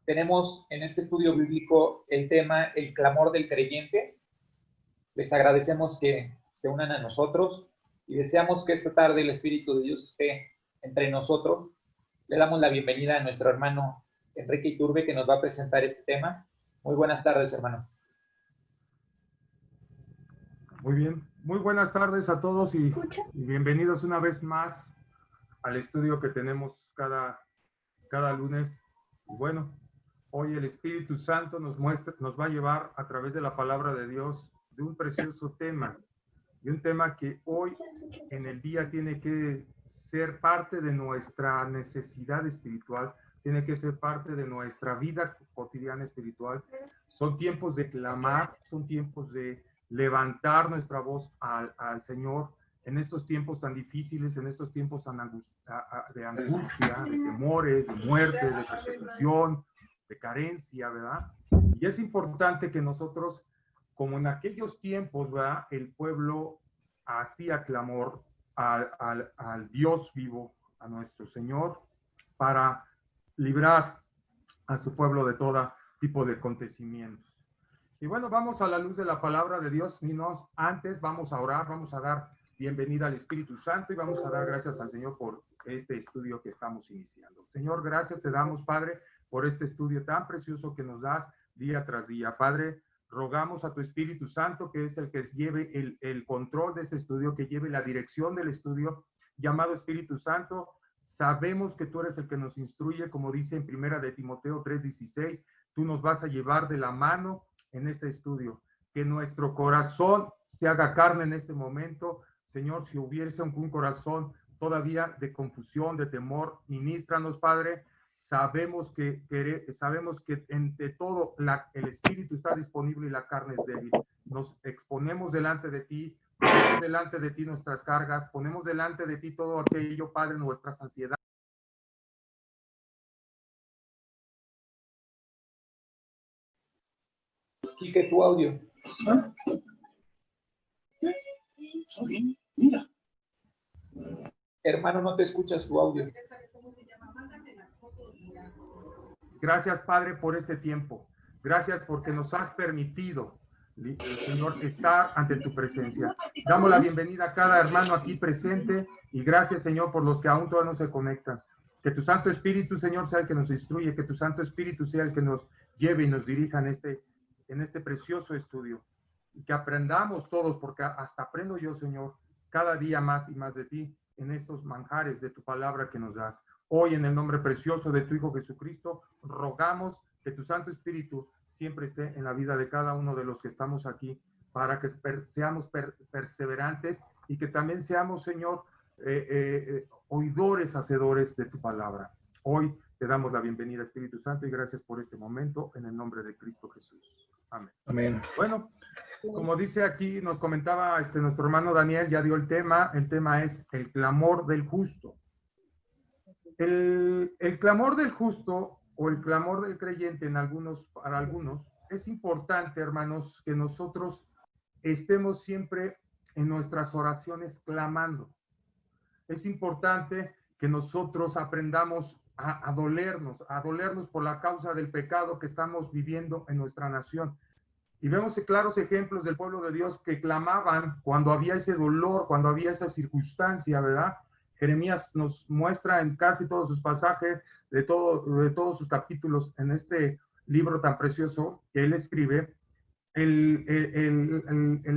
Tenemos en este estudio bíblico el tema El clamor del creyente. Les agradecemos que se unan a nosotros y deseamos que esta tarde el Espíritu de Dios esté entre nosotros. Le damos la bienvenida a nuestro hermano Enrique Iturbe, que nos va a presentar este tema. Muy buenas tardes, hermano. Muy bien, muy buenas tardes a todos y bienvenidos una vez más al estudio que tenemos cada lunes. Y bueno, hoy el Espíritu Santo nos va a llevar a través de la palabra de Dios de un precioso tema, y un tema que hoy en el día tiene que ser parte de nuestra necesidad espiritual, tiene que ser parte de nuestra vida cotidiana espiritual. Son tiempos de clamar, son tiempos de levantar nuestra voz al Señor en estos tiempos tan difíciles, en estos tiempos tan de angustia, de temores, de muerte, de persecución, de carencia, ¿verdad? Y es importante que nosotros, como en aquellos tiempos, ¿verdad?, el pueblo hacía clamor al Dios vivo, a nuestro Señor, para librar a su pueblo de todo tipo de acontecimientos. Y bueno, vamos a la luz de la palabra de Dios, y antes vamos a orar, vamos a dar bienvenida al Espíritu Santo y vamos a dar gracias al Señor por este estudio que estamos iniciando. Señor, gracias te damos, Padre, por este estudio tan precioso que nos das día tras día. Padre, rogamos a tu Espíritu Santo, que es el que lleve el control de este estudio, que lleve la dirección del estudio. Llamado Espíritu Santo, sabemos que tú eres el que nos instruye, como dice en primera de Timoteo 3:16, tú nos vas a llevar de la mano en este estudio, que nuestro corazón se haga carne en este momento. Señor, si hubiese un corazón todavía de confusión, de temor, ministranos, Padre. Sabemos que entre todo el espíritu está disponible y la carne es débil. Nos exponemos delante de ti, ponemos delante de ti nuestras cargas, ponemos delante de ti todo aquello, Padre, nuestras ansiedades. Quique, tu audio. Hermano, no te escuchas tu audio. Gracias, Padre, por este tiempo. Gracias porque nos has permitido, Señor, estar ante tu presencia. Damos la bienvenida a cada hermano aquí presente y gracias, Señor, por los que aún todavía no se conectan. Que tu Santo Espíritu, Señor, sea el que nos instruye, que tu Santo Espíritu sea el que nos lleve y nos dirija en este precioso estudio. Y que aprendamos todos, porque hasta aprendo yo, Señor, cada día más y más de ti en estos manjares de tu palabra que nos das. Hoy, en el nombre precioso de tu Hijo Jesucristo, rogamos que tu Santo Espíritu siempre esté en la vida de cada uno de los que estamos aquí, para que seamos perseverantes y que también seamos, Señor, oidores, hacedores de tu palabra. Hoy te damos la bienvenida, Espíritu Santo, y gracias por este momento, en el nombre de Cristo Jesús. Amén. Amén. Bueno, como dice aquí, nos comentaba nuestro hermano Daniel, ya dio el tema es el clamor del justo. El clamor del justo o el clamor del creyente para algunos, es importante, hermanos, que nosotros estemos siempre en nuestras oraciones clamando. Es importante que nosotros aprendamos a dolernos por la causa del pecado que estamos viviendo en nuestra nación. Y vemos claros ejemplos del pueblo de Dios que clamaban cuando había ese dolor, cuando había esa circunstancia, ¿verdad? Jeremías nos muestra en casi todos sus pasajes, de todos sus capítulos, en este libro tan precioso que él escribe, el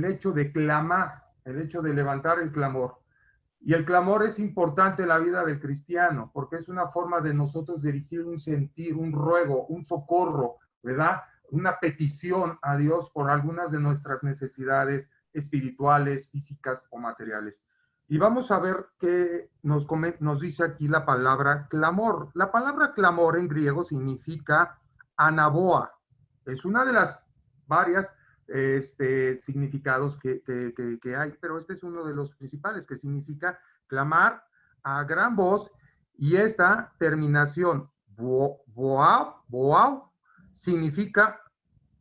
hecho de clamar, el hecho de levantar el clamor. Y el clamor es importante en la vida del cristiano, porque es una forma de nosotros dirigir un sentir, un ruego, un socorro, ¿verdad? Una petición a Dios por algunas de nuestras necesidades espirituales, físicas o materiales. Y vamos a ver qué nos dice aquí la palabra clamor. La palabra clamor en griego significa anaboa. Es una de las varias significados que hay, pero este es uno de los principales, que significa clamar a gran voz, y esta terminación, boau, significa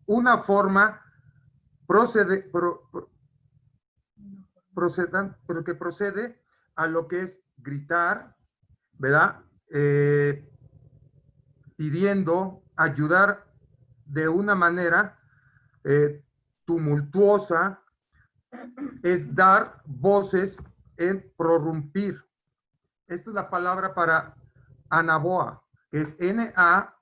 una forma pero que procede a lo que es gritar, ¿verdad? Pidiendo, ayudar de una manera tumultuosa, es dar voces en prorrumpir. Esta es la palabra para anaboa, que es N-A-E-A-N-A-B-O-A-O.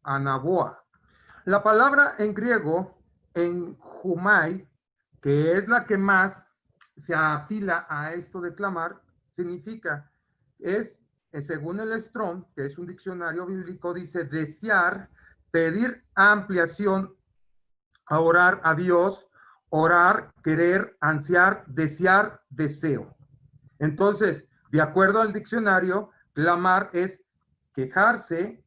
Anaboa. La palabra en griego, en humai, que es la que más se afila a esto de clamar, significa, según el Strong, que es un diccionario bíblico, dice desear, pedir ampliación, a orar a Dios, orar, querer, ansiar, desear, deseo. Entonces, de acuerdo al diccionario, clamar es quejarse,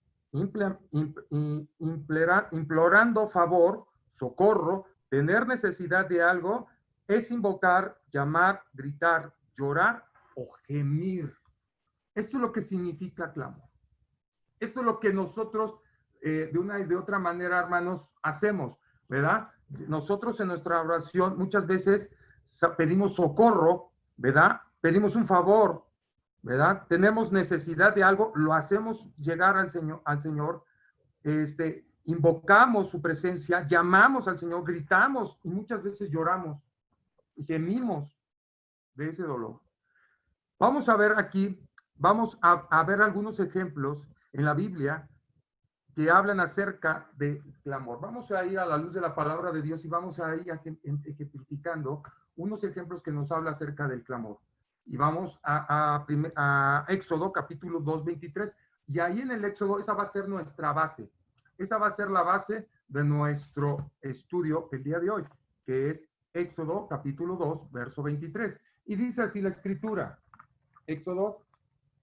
implorando favor, socorro, tener necesidad de algo, es invocar, llamar, gritar, llorar o gemir. Esto es lo que significa clamor. Esto es lo que nosotros, de una y de otra manera, hermanos, hacemos, ¿verdad? Nosotros en nuestra oración muchas veces pedimos socorro, ¿verdad? Pedimos un favor, ¿verdad? Tenemos necesidad de algo, lo hacemos llegar al Señor, invocamos su presencia, llamamos al Señor, gritamos y muchas veces lloramos y gemimos de ese dolor. Vamos a ver aquí, vamos a ver algunos ejemplos en la Biblia que hablan acerca de clamor. Vamos a ir a la luz de la palabra de Dios y vamos a ir ejemplificando unos ejemplos que nos habla acerca del clamor. Y vamos a Éxodo capítulo 2, 23. Y ahí en el Éxodo, esa va a ser nuestra base. Esa va a ser la base de nuestro estudio el día de hoy, que es Éxodo capítulo 2, verso 23. Y dice así la escritura. Éxodo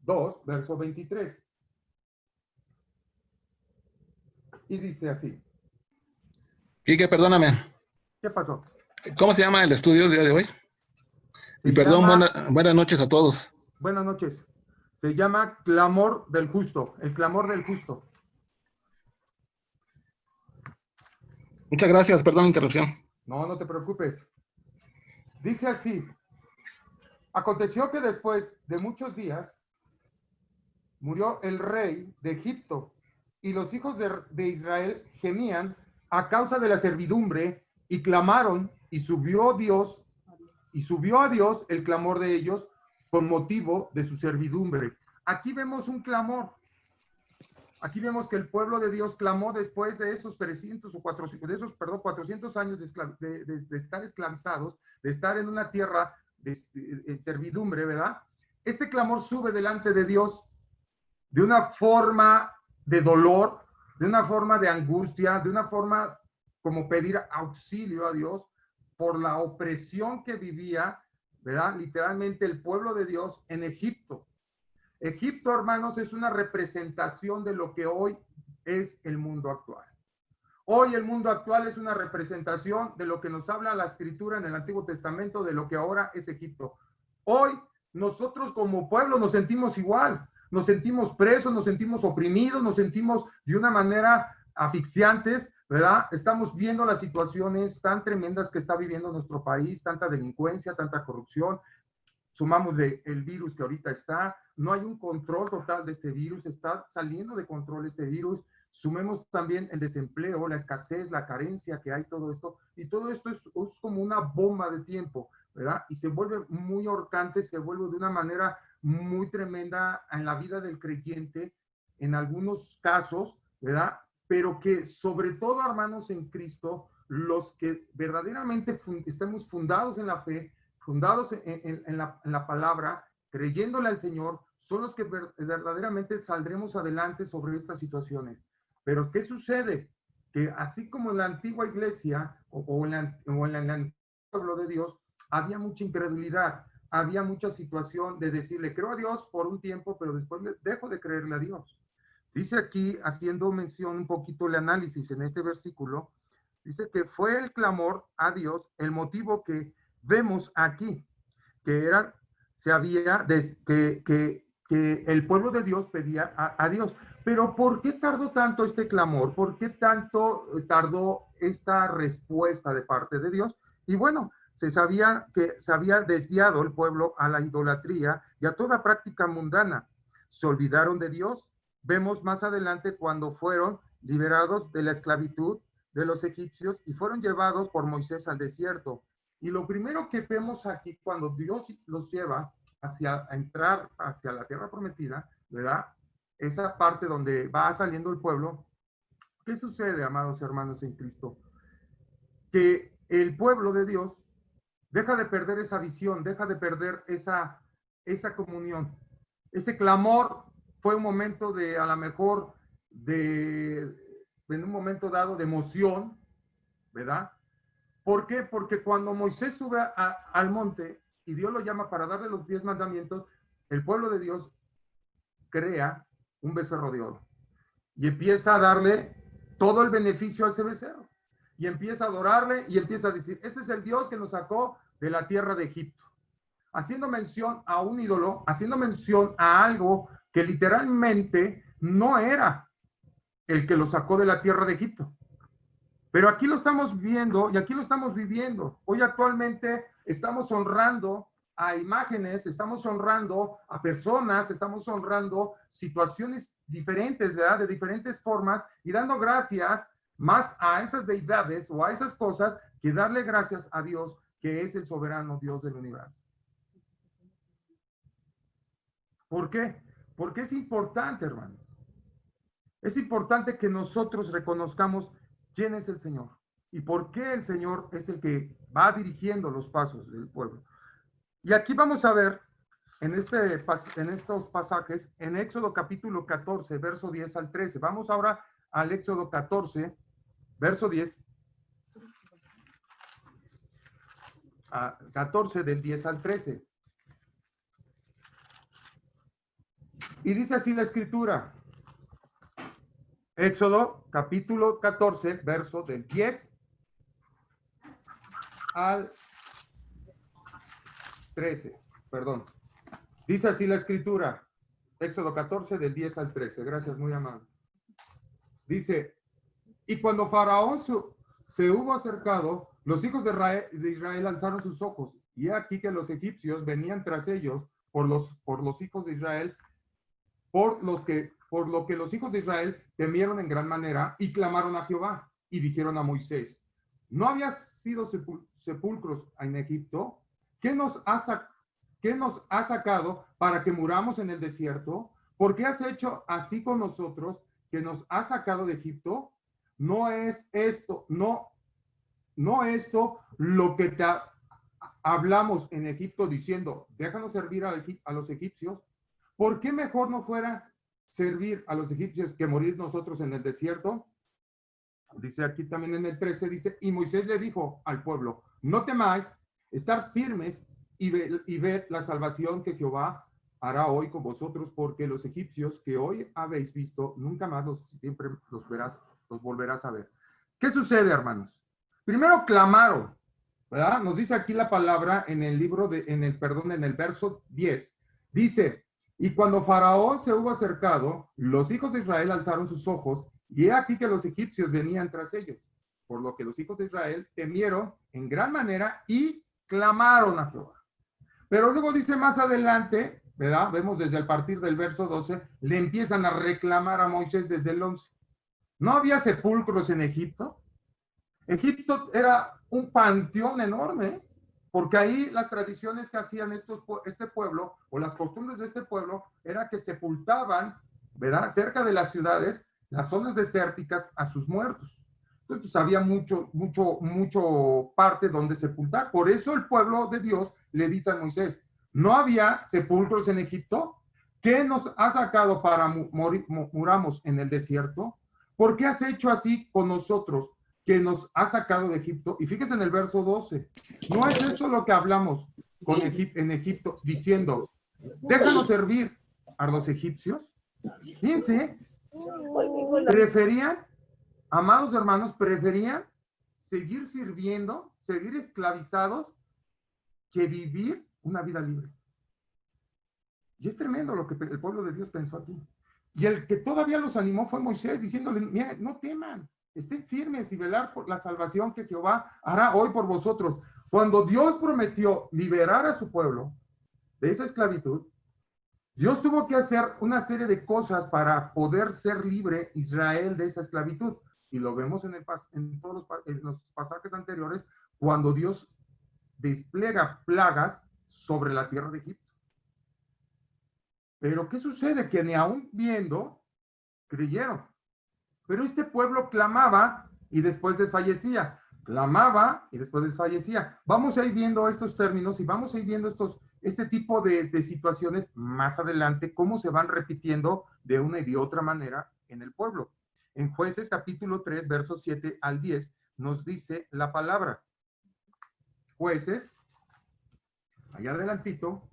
2, verso 23. Y dice así. Quique, perdóname. ¿Qué pasó? ¿Cómo se llama el estudio del día de hoy? Y perdón, buenas noches a todos. Buenas noches. Se llama Clamor del Justo, el clamor del justo. Muchas gracias, perdón la interrupción. No, no te preocupes. Dice así. Aconteció que después de muchos días murió el rey de Egipto y los hijos de Israel gemían a causa de la servidumbre y clamaron y subió a Dios el clamor de ellos con motivo de su servidumbre. Aquí vemos un clamor. Aquí vemos que el pueblo de Dios clamó después de esos 300 o 400, 400 años de estar esclavizados, de estar en una tierra de servidumbre, ¿verdad? Este clamor sube delante de Dios de una forma de dolor, de una forma de angustia, de una forma como pedir auxilio a Dios por la opresión que vivía, ¿verdad? Literalmente el pueblo de Dios en Egipto. Egipto, hermanos, es una representación de lo que hoy es el mundo actual. Hoy el mundo actual es una representación de lo que nos habla la Escritura en el Antiguo Testamento, de lo que ahora es Egipto. Hoy nosotros como pueblo nos sentimos igual, nos sentimos presos, nos sentimos oprimidos, nos sentimos de una manera asfixiantes, ¿verdad? Estamos viendo las situaciones tan tremendas que está viviendo nuestro país, tanta delincuencia, tanta corrupción. Sumamos el virus que ahorita está, no hay un control total de este virus, está saliendo de control este virus. Sumemos también el desempleo, la escasez, la carencia que hay, todo esto, y todo esto es como una bomba de tiempo, ¿verdad? Y se vuelve muy ahorcante, se vuelve de una manera muy tremenda en la vida del creyente, en algunos casos, ¿verdad? Pero que sobre todo, hermanos, en Cristo, los que verdaderamente estemos fundados en la fe, fundados en la palabra, creyéndole al Señor, son los que verdaderamente saldremos adelante sobre estas situaciones. Pero ¿qué sucede? Que así como en la antigua iglesia o en el pueblo de Dios, había mucha incredulidad, había mucha situación de decirle, creo a Dios por un tiempo, pero después dejo de creerle a Dios. Dice aquí, haciendo mención un poquito el análisis en este versículo, dice que fue el clamor a Dios el motivo que vemos aquí, que era, que el pueblo de Dios pedía a Dios. Pero ¿por qué tardó tanto este clamor? ¿Por qué tanto tardó esta respuesta de parte de Dios? Y bueno, se sabía que se había desviado el pueblo a la idolatría y a toda práctica mundana. se olvidaron de Dios. Vemos más adelante cuando fueron liberados de la esclavitud de los egipcios y fueron llevados por Moisés al desierto. Y lo primero que vemos aquí cuando Dios los lleva hacia entrar hacia la tierra prometida, ¿verdad? Esa parte donde va saliendo el pueblo. ¿Qué sucede, amados hermanos en Cristo? Que el pueblo de Dios deja de perder esa visión, deja de perder esa comunión. Ese clamor fue un momento de, a lo mejor, en un momento dado de emoción, ¿verdad? ¿Por qué? Porque cuando Moisés sube al monte y Dios lo llama para darle los 10 mandamientos, el pueblo de Dios crea un becerro de oro y empieza a darle todo el beneficio a ese becerro y empieza a adorarle y empieza a decir, este es el Dios que nos sacó de la tierra de Egipto, haciendo mención a un ídolo, haciendo mención a algo que literalmente no era el que lo sacó de la tierra de Egipto. Pero aquí lo estamos viendo y aquí lo estamos viviendo. Hoy actualmente estamos honrando a imágenes, estamos honrando a personas, estamos honrando situaciones diferentes, ¿verdad? De diferentes formas y dando gracias más a esas deidades o a esas cosas que darle gracias a Dios, que es el soberano Dios del universo. ¿Por qué? Porque es importante, hermanos. Es importante que nosotros reconozcamos quién es el Señor y por qué el Señor es el que va dirigiendo los pasos del pueblo. Y aquí vamos a ver en estos pasajes, en Éxodo capítulo 14, verso 10 al 13. Vamos ahora al Éxodo 14, verso 10. 14 del 10 al 13. Y dice así la escritura. Éxodo capítulo 14, verso del 10 al 13. Perdón. Dice así la escritura. Éxodo 14 del 10 al 13. Gracias, muy amable. Dice, y cuando Faraón se hubo acercado, los hijos de Israel alzaron sus ojos, y he aquí que los egipcios venían tras ellos por los hijos de Israel, por lo que los hijos de Israel temieron en gran manera y clamaron a Jehová y dijeron a Moisés, ¿no había sido sepulcros en Egipto? ¿Qué nos ha sacado para que muramos en el desierto? ¿Por qué has hecho así con nosotros que nos has sacado de Egipto? No es esto lo que te hablamos en Egipto diciendo, déjanos servir a los egipcios. ¿Por qué mejor no fuera servir a los egipcios que morir nosotros en el desierto? Dice aquí también en el 13, dice, y Moisés le dijo al pueblo, no temáis, estar firmes y ver la salvación que Jehová hará hoy con vosotros, porque los egipcios que hoy habéis visto, nunca más siempre los volverás a ver. ¿Qué sucede, hermanos? Primero clamaron, ¿verdad? Nos dice aquí la palabra en el en el verso 10. Dice, y cuando Faraón se hubo acercado, los hijos de Israel alzaron sus ojos, y he aquí que los egipcios venían tras ellos, por lo que los hijos de Israel temieron en gran manera y clamaron a Jehová. Pero luego dice más adelante, ¿verdad? Vemos desde el partir del verso 12, le empiezan a reclamar a Moisés desde el 11. ¿No había sepulcros en Egipto? Egipto era un panteón enorme, porque ahí las tradiciones que hacían este pueblo, o las costumbres de este pueblo, era que sepultaban, ¿verdad? Cerca de las ciudades, las zonas desérticas, a sus muertos. Entonces, pues, había mucho parte donde sepultar. Por eso el pueblo de Dios le dice a Moisés, ¿no había sepulcros en Egipto? ¿Qué nos ha sacado para muramos en el desierto? ¿Por qué has hecho así con nosotros, que nos ha sacado de Egipto? Y fíjese en el verso 12, ¿no es esto lo que hablamos en Egipto, diciendo, déjanos servir a los egipcios? Fíjense, amados hermanos, preferían seguir sirviendo, seguir esclavizados, que vivir una vida libre. Y es tremendo lo que el pueblo de Dios pensó aquí. Y el que todavía los animó fue Moisés, diciéndole, mira, no teman, estén firmes y velar por la salvación que Jehová hará hoy por vosotros. Cuando Dios prometió liberar a su pueblo de esa esclavitud, Dios tuvo que hacer una serie de cosas para poder ser libre Israel de esa esclavitud. Y lo vemos en todos los pasajes anteriores, cuando Dios despliega plagas sobre la tierra de Egipto. Pero ¿qué sucede? Que ni aún viendo, creyeron. Pero este pueblo clamaba y después desfallecía. Clamaba y después desfallecía. Vamos a ir viendo estos términos y vamos a ir viendo este tipo de situaciones más adelante, cómo se van repitiendo de una y de otra manera en el pueblo. En Jueces capítulo 3, versos 7 al 10, nos dice la palabra. Jueces, allá adelantito,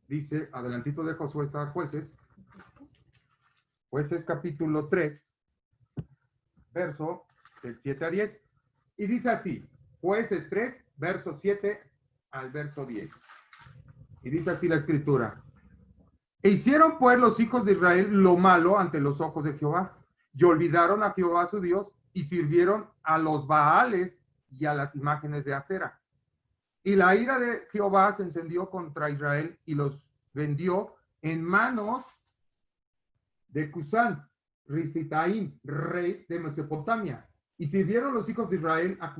dice, adelantito de Josué está Jueces. Jueces capítulo 3, verso del 7 a 10. Y dice así, Jueces 3, verso 7 al verso 10. Y dice así la escritura. E hicieron pues los hijos de Israel lo malo ante los ojos de Jehová, y olvidaron a Jehová su Dios, y sirvieron a los Baales y a las imágenes de acera. Y la ira de Jehová se encendió contra Israel, y los vendió en manos de Cusán, Risitaim, rey de Mesopotamia. Y sirvieron los hijos de Israel a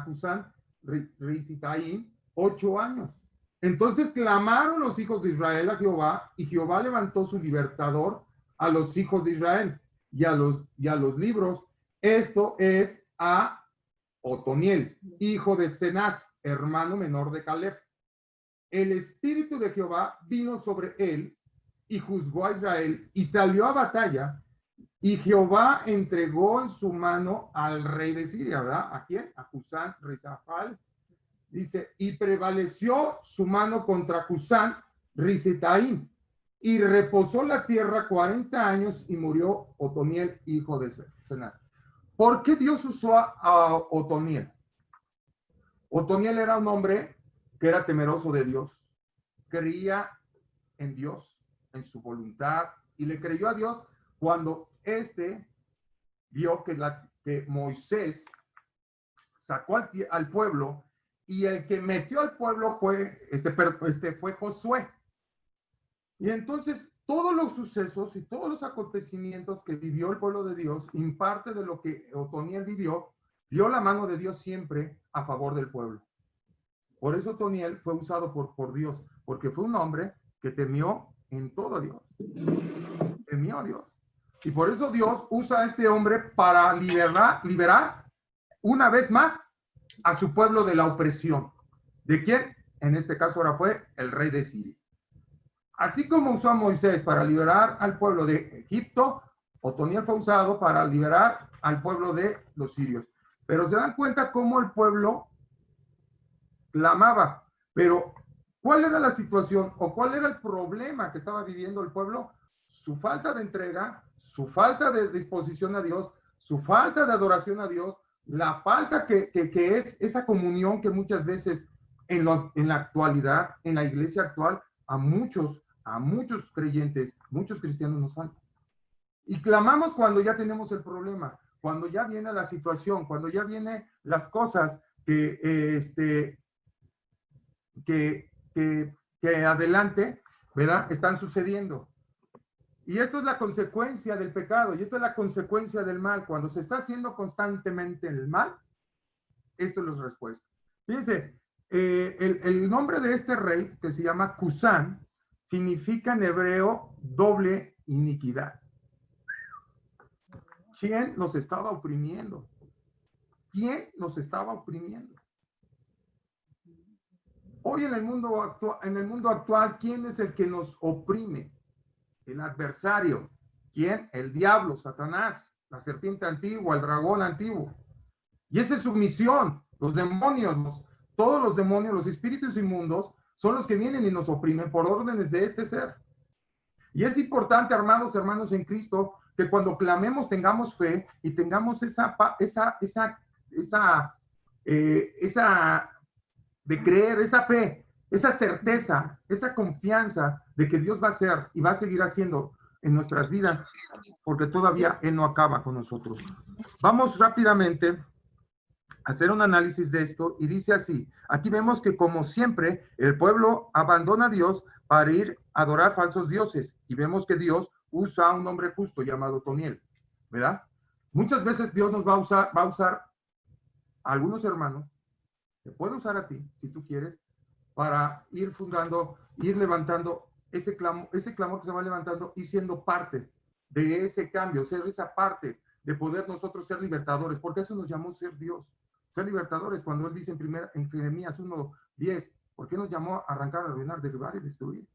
Cusán, Risitaim, 8 años. Entonces clamaron los hijos de Israel a Jehová, y Jehová levantó su libertador a los hijos de Israel y a los libros. Esto es a Otoniel, hijo de Cenaz, hermano menor de Caleb. El espíritu de Jehová vino sobre él y juzgó a Israel y salió a batalla, y Jehová entregó en su mano al rey de Siria, ¿verdad? ¿A quién? A Cusán Risafal. Dice, y prevaleció su mano contra Cusán Risetaim, y reposó la tierra 40 años, y murió Otoniel, hijo de Cenaz. ¿Por qué Dios usó a Otoniel? Otoniel era un hombre que era temeroso de Dios, creía en Dios, en su voluntad, y le creyó a Dios cuando vio que Moisés sacó al pueblo, y el que metió al pueblo fue Josué. Y entonces todos los sucesos y todos los acontecimientos que vivió el pueblo de Dios, en parte de lo que Otoniel vivió, vio la mano de Dios siempre a favor del pueblo. Por eso Otoniel fue usado por Dios, porque fue un hombre que temió en todo a Dios. Temió a Dios. Y por eso Dios usa a este hombre para liberar una vez más a su pueblo de la opresión. ¿De quién? En este caso ahora fue el rey de Siria. Así como usó a Moisés para liberar al pueblo de Egipto, Otoniel fue usado para liberar al pueblo de los sirios. Pero se dan cuenta cómo el pueblo clamaba. Pero, ¿cuál era la situación o cuál era el problema que estaba viviendo el pueblo? Su falta de entrega, su falta de disposición a Dios, su falta de adoración a Dios, la falta que es esa comunión que muchas veces en la actualidad, en la iglesia actual, a muchos creyentes, muchos cristianos nos falta. Y clamamos cuando ya tenemos el problema, cuando ya viene la situación, cuando ya vienen las cosas que adelante, ¿verdad? Están sucediendo. Y esto es la consecuencia del pecado, y esta es la consecuencia del mal. Cuando se está haciendo constantemente el mal, esto es la respuesta. Fíjense, el nombre de este rey, que se llama Cusán, significa en hebreo doble iniquidad. ¿Quién los estaba oprimiendo? ¿Quién los estaba oprimiendo? Hoy en el mundo actual, ¿quién es el que nos oprime? El adversario. ¿Quién? El diablo, Satanás, la serpiente antigua, el dragón antiguo. Y esa es su misión. Los demonios, todos los demonios, los espíritus inmundos, son los que vienen y nos oprimen por órdenes de este ser. Y es importante, hermanos en Cristo, que cuando clamemos tengamos fe y tengamos esa de creer, esa fe, esa certeza, esa confianza de que Dios va a hacer y va a seguir haciendo en nuestras vidas, porque todavía Él no acaba con nosotros. Vamos rápidamente a hacer un análisis de esto, y dice así. Aquí vemos que, como siempre, el pueblo abandona a Dios para ir adorar falsos dioses. Y vemos que Dios usa a un hombre justo llamado Otoniel, ¿verdad? Muchas veces Dios nos va a usar a algunos hermanos, te puede usar a ti, si tú quieres, para ir fundando, ir levantando ese clamor que se va levantando y siendo parte de ese cambio, ser esa parte de poder nosotros ser libertadores, porque eso nos llamó ser Dios, ser libertadores. Cuando él dice en Jeremías 1:10, ¿por qué nos llamó a arrancar, arruinar, derribar y destruir?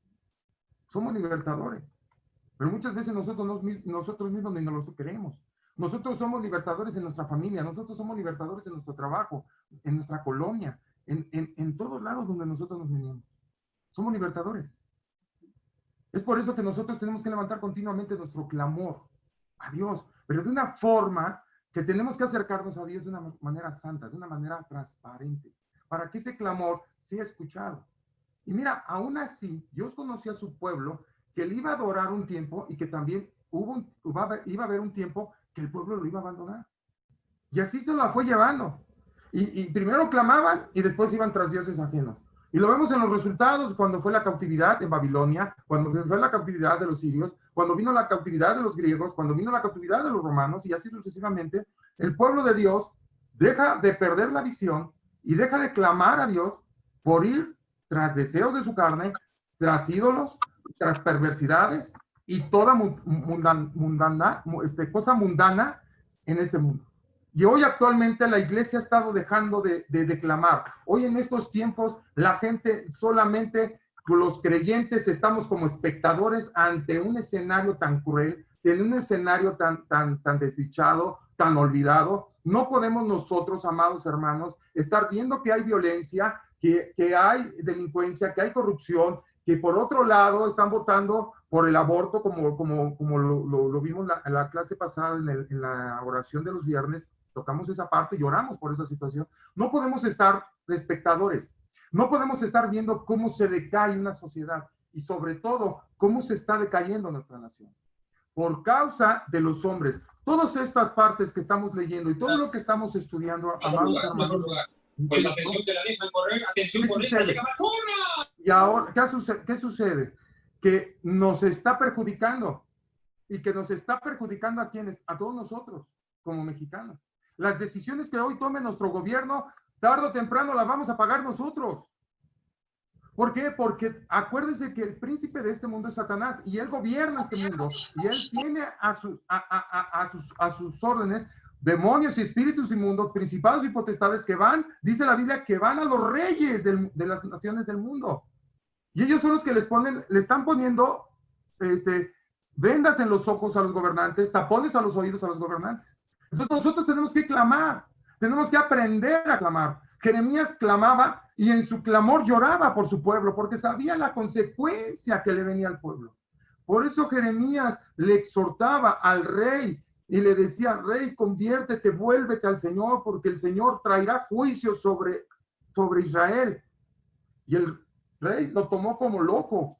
Somos libertadores, pero muchas veces nosotros mismos ni nos lo creemos. Nosotros somos libertadores en nuestra familia, nosotros somos libertadores en nuestro trabajo, en nuestra colonia, en todos lados donde nosotros nos venimos. Somos libertadores. Es por eso que nosotros tenemos que levantar continuamente nuestro clamor a Dios, pero de una forma que tenemos que acercarnos a Dios de una manera santa, de una manera transparente, para que ese clamor sea escuchado. Y mira, aún así, Dios conocía a su pueblo, que él iba a adorar un tiempo y que también iba a haber un tiempo que el pueblo lo iba a abandonar. Y así se la fue llevando. Y primero clamaban y después iban tras dioses ajenos. Y lo vemos en los resultados cuando fue la cautividad en Babilonia, cuando fue la cautividad de los sirios, cuando vino la cautividad de los griegos, cuando vino la cautividad de los romanos, y así sucesivamente. El pueblo de Dios deja de perder la visión y deja de clamar a Dios por ir tras deseos de su carne, tras ídolos, tras perversidades y toda cosa mundana en este mundo. Y hoy actualmente la iglesia ha estado dejando de clamar. Hoy en estos tiempos la gente solamente, los creyentes, estamos como espectadores ante un escenario tan cruel, en un escenario tan desdichado, tan olvidado. No podemos nosotros, amados hermanos, estar viendo que hay violencia, que hay delincuencia, que hay corrupción, que por otro lado están votando por el aborto, como lo vimos en la clase pasada, en la oración de los viernes. Tocamos esa parte, lloramos por esa situación. No podemos estar de espectadores, no podemos estar viendo cómo se decae una sociedad y sobre todo cómo se está decayendo nuestra nación por causa de los hombres. Todas estas partes que estamos leyendo y todo lo que estamos estudiando, amados hermanos. Pues atención que la dejan correr, atención por esta llega vacuna. Y ahora, ¿qué sucede? Que nos está perjudicando y que nos está perjudicando a quienes, a todos nosotros como mexicanos. Las decisiones que hoy tome nuestro gobierno, tarde o temprano las vamos a pagar nosotros. ¿Por qué? Porque acuérdense que el príncipe de este mundo es Satanás y él gobierna este mundo y él tiene a sus órdenes demonios y espíritus inmundos, principados y potestades que van, dice la Biblia, que van a los reyes de las naciones del mundo. Y ellos son los que le están poniendo vendas en los ojos a los gobernantes, tapones a los oídos a los gobernantes. Entonces nosotros tenemos que clamar, tenemos que aprender a clamar. Jeremías clamaba y en su clamor lloraba por su pueblo, porque sabía la consecuencia que le venía al pueblo. Por eso Jeremías le exhortaba al rey y le decía: rey, conviértete, vuélvete al Señor, porque el Señor traerá juicio sobre Israel. Y el rey lo tomó como loco,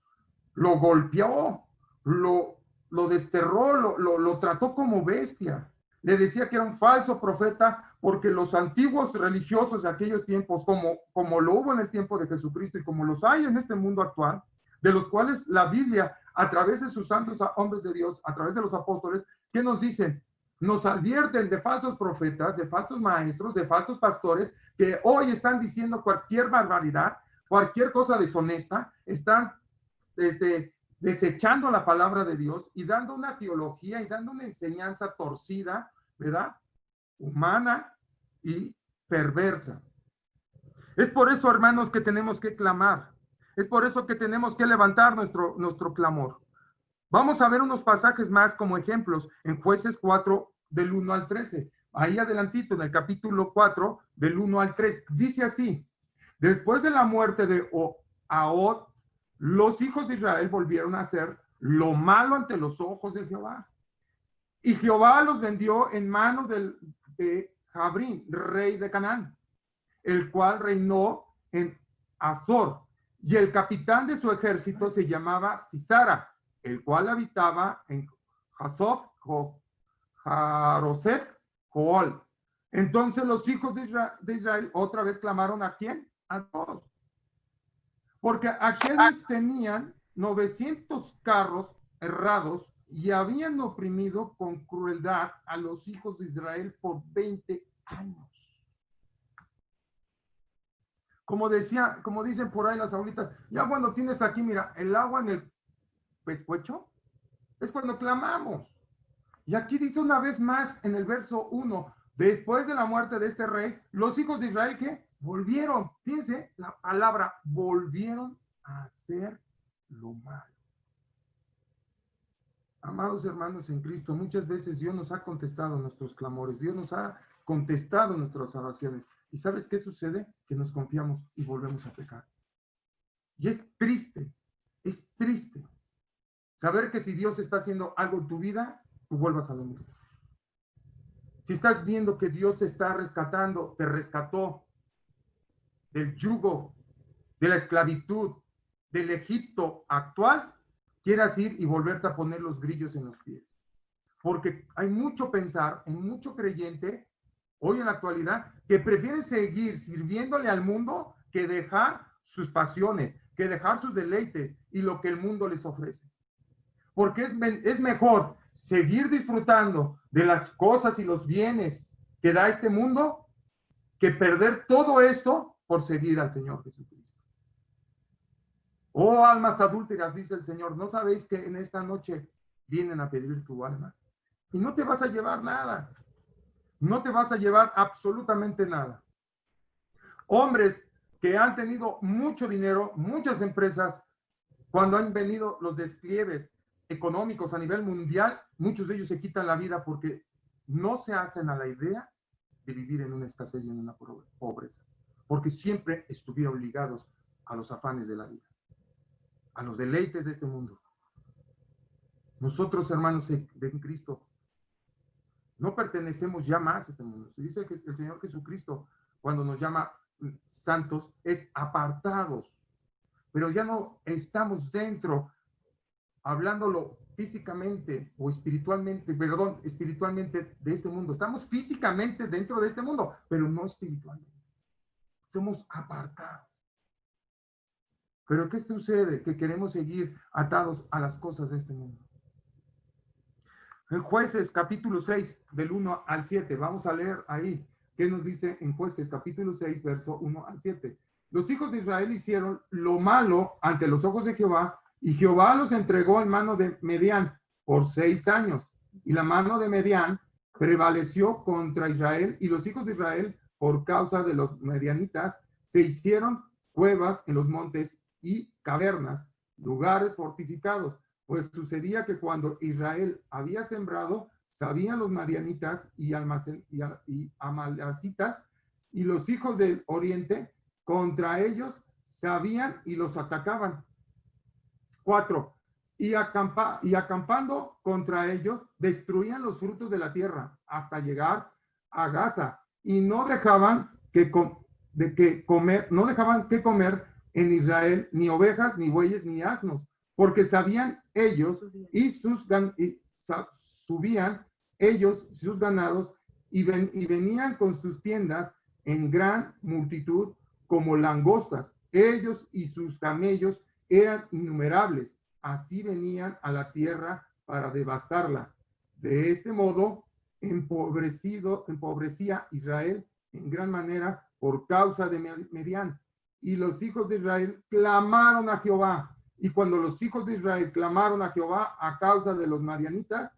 lo golpeó, lo desterró, lo trató como bestia. Le decía que era un falso profeta, porque los antiguos religiosos de aquellos tiempos, como lo hubo en el tiempo de Jesucristo y como los hay en este mundo actual, de los cuales la Biblia, a través de sus santos hombres de Dios, a través de los apóstoles, ¿qué nos dicen? Nos advierten de falsos profetas, de falsos maestros, de falsos pastores, que hoy están diciendo cualquier barbaridad, cualquier cosa deshonesta, están desechando la palabra de Dios y dando una teología y dando una enseñanza torcida, ¿verdad? Humana y perversa. Es por eso, hermanos, que tenemos que clamar. Es por eso que tenemos que levantar nuestro clamor. Vamos a ver unos pasajes más como ejemplos en Jueces 4, del 1 al 13. Ahí adelantito, en el capítulo 4, del 1 al 3. Dice así: después de la muerte de Ahod, los hijos de Israel volvieron a hacer lo malo ante los ojos de Jehová. Y Jehová los vendió en manos de Jabrín, rey de Canaán, el cual reinó en Azor. Y el capitán de su ejército se llamaba Sisara, el cual habitaba en Hazof, Jarosef, Jool. Entonces los hijos de Israel otra vez clamaron ¿a quién? A todos. Porque aquellos tenían 900 carros errados y habían oprimido con crueldad a los hijos de Israel por 20 años. Como dicen por ahí las abuelitas, ya cuando tienes aquí, mira, el agua en el pescuecho, es cuando clamamos. Y aquí dice una vez más en el verso 1, después de la muerte de este rey, los hijos de Israel, ¿qué? Volvieron, fíjense la palabra, volvieron a hacer lo malo. Amados hermanos en Cristo, muchas veces Dios nos ha contestado nuestros clamores, Dios nos ha contestado nuestras oraciones. ¿Y sabes qué sucede? Que nos confiamos y volvemos a pecar. Y es triste saber que si Dios está haciendo algo en tu vida, tú vuelvas a lo mismo. Si estás viendo que Dios te está rescatando, te rescató del yugo, de la esclavitud, del Egipto actual, quieras ir y volverte a poner los grillos en los pies. Porque hay mucho pensar, en mucho creyente, hoy en la actualidad, que prefieren seguir sirviéndole al mundo que dejar sus pasiones, que dejar sus deleites y lo que el mundo les ofrece. Porque es mejor seguir disfrutando de las cosas y los bienes que da este mundo que perder todo esto por seguir al Señor Jesucristo. Oh almas adúlteras, dice el Señor, ¿no sabéis que en esta noche vienen a pedir tu alma? Y no te vas a llevar nada. No te vas a llevar absolutamente nada. Hombres que han tenido mucho dinero, muchas empresas, cuando han venido los despliegues económicos a nivel mundial, muchos de ellos se quitan la vida porque no se hacen a la idea de vivir en una escasez y en una pobreza, porque siempre estuvieron ligados a los afanes de la vida, a los deleites de este mundo. Nosotros, hermanos de Cristo, no pertenecemos ya más a este mundo. Se dice que el Señor Jesucristo, cuando nos llama santos, es apartados, pero ya no estamos dentro, hablándolo físicamente o espiritualmente, espiritualmente de este mundo. Estamos físicamente dentro de este mundo, pero no espiritualmente. Somos apartados. Pero ¿qué sucede? Que queremos seguir atados a las cosas de este mundo. En Jueces capítulo 6, del 1 al 7, vamos a leer ahí qué nos dice en Jueces capítulo 6, verso 1 al 7. Los hijos de Israel hicieron lo malo ante los ojos de Jehová, y Jehová los entregó en mano de Medián por 6 años. Y la mano de Medián prevaleció contra Israel, y los hijos de Israel, por causa de los medianitas, se hicieron cuevas en los montes y cavernas, lugares fortificados. Pues sucedía que cuando Israel había sembrado, sabían los madianitas y amalecitas y los hijos del oriente contra ellos sabían y los atacaban. 4. Y acampando contra ellos, destruían los frutos de la tierra hasta llegar a Gaza, y no dejaban que comer en Israel ni ovejas, ni bueyes, ni asnos, porque sabían ellos subían ellos sus ganados y venían con sus tiendas en gran multitud como langostas. Ellos y sus camellos eran innumerables. Así venían a la tierra para devastarla. De este modo, empobrecía Israel en gran manera por causa de Medián. Y los hijos de Israel clamaron a Jehová. Y cuando los hijos de Israel clamaron a Jehová a causa de los madianitas,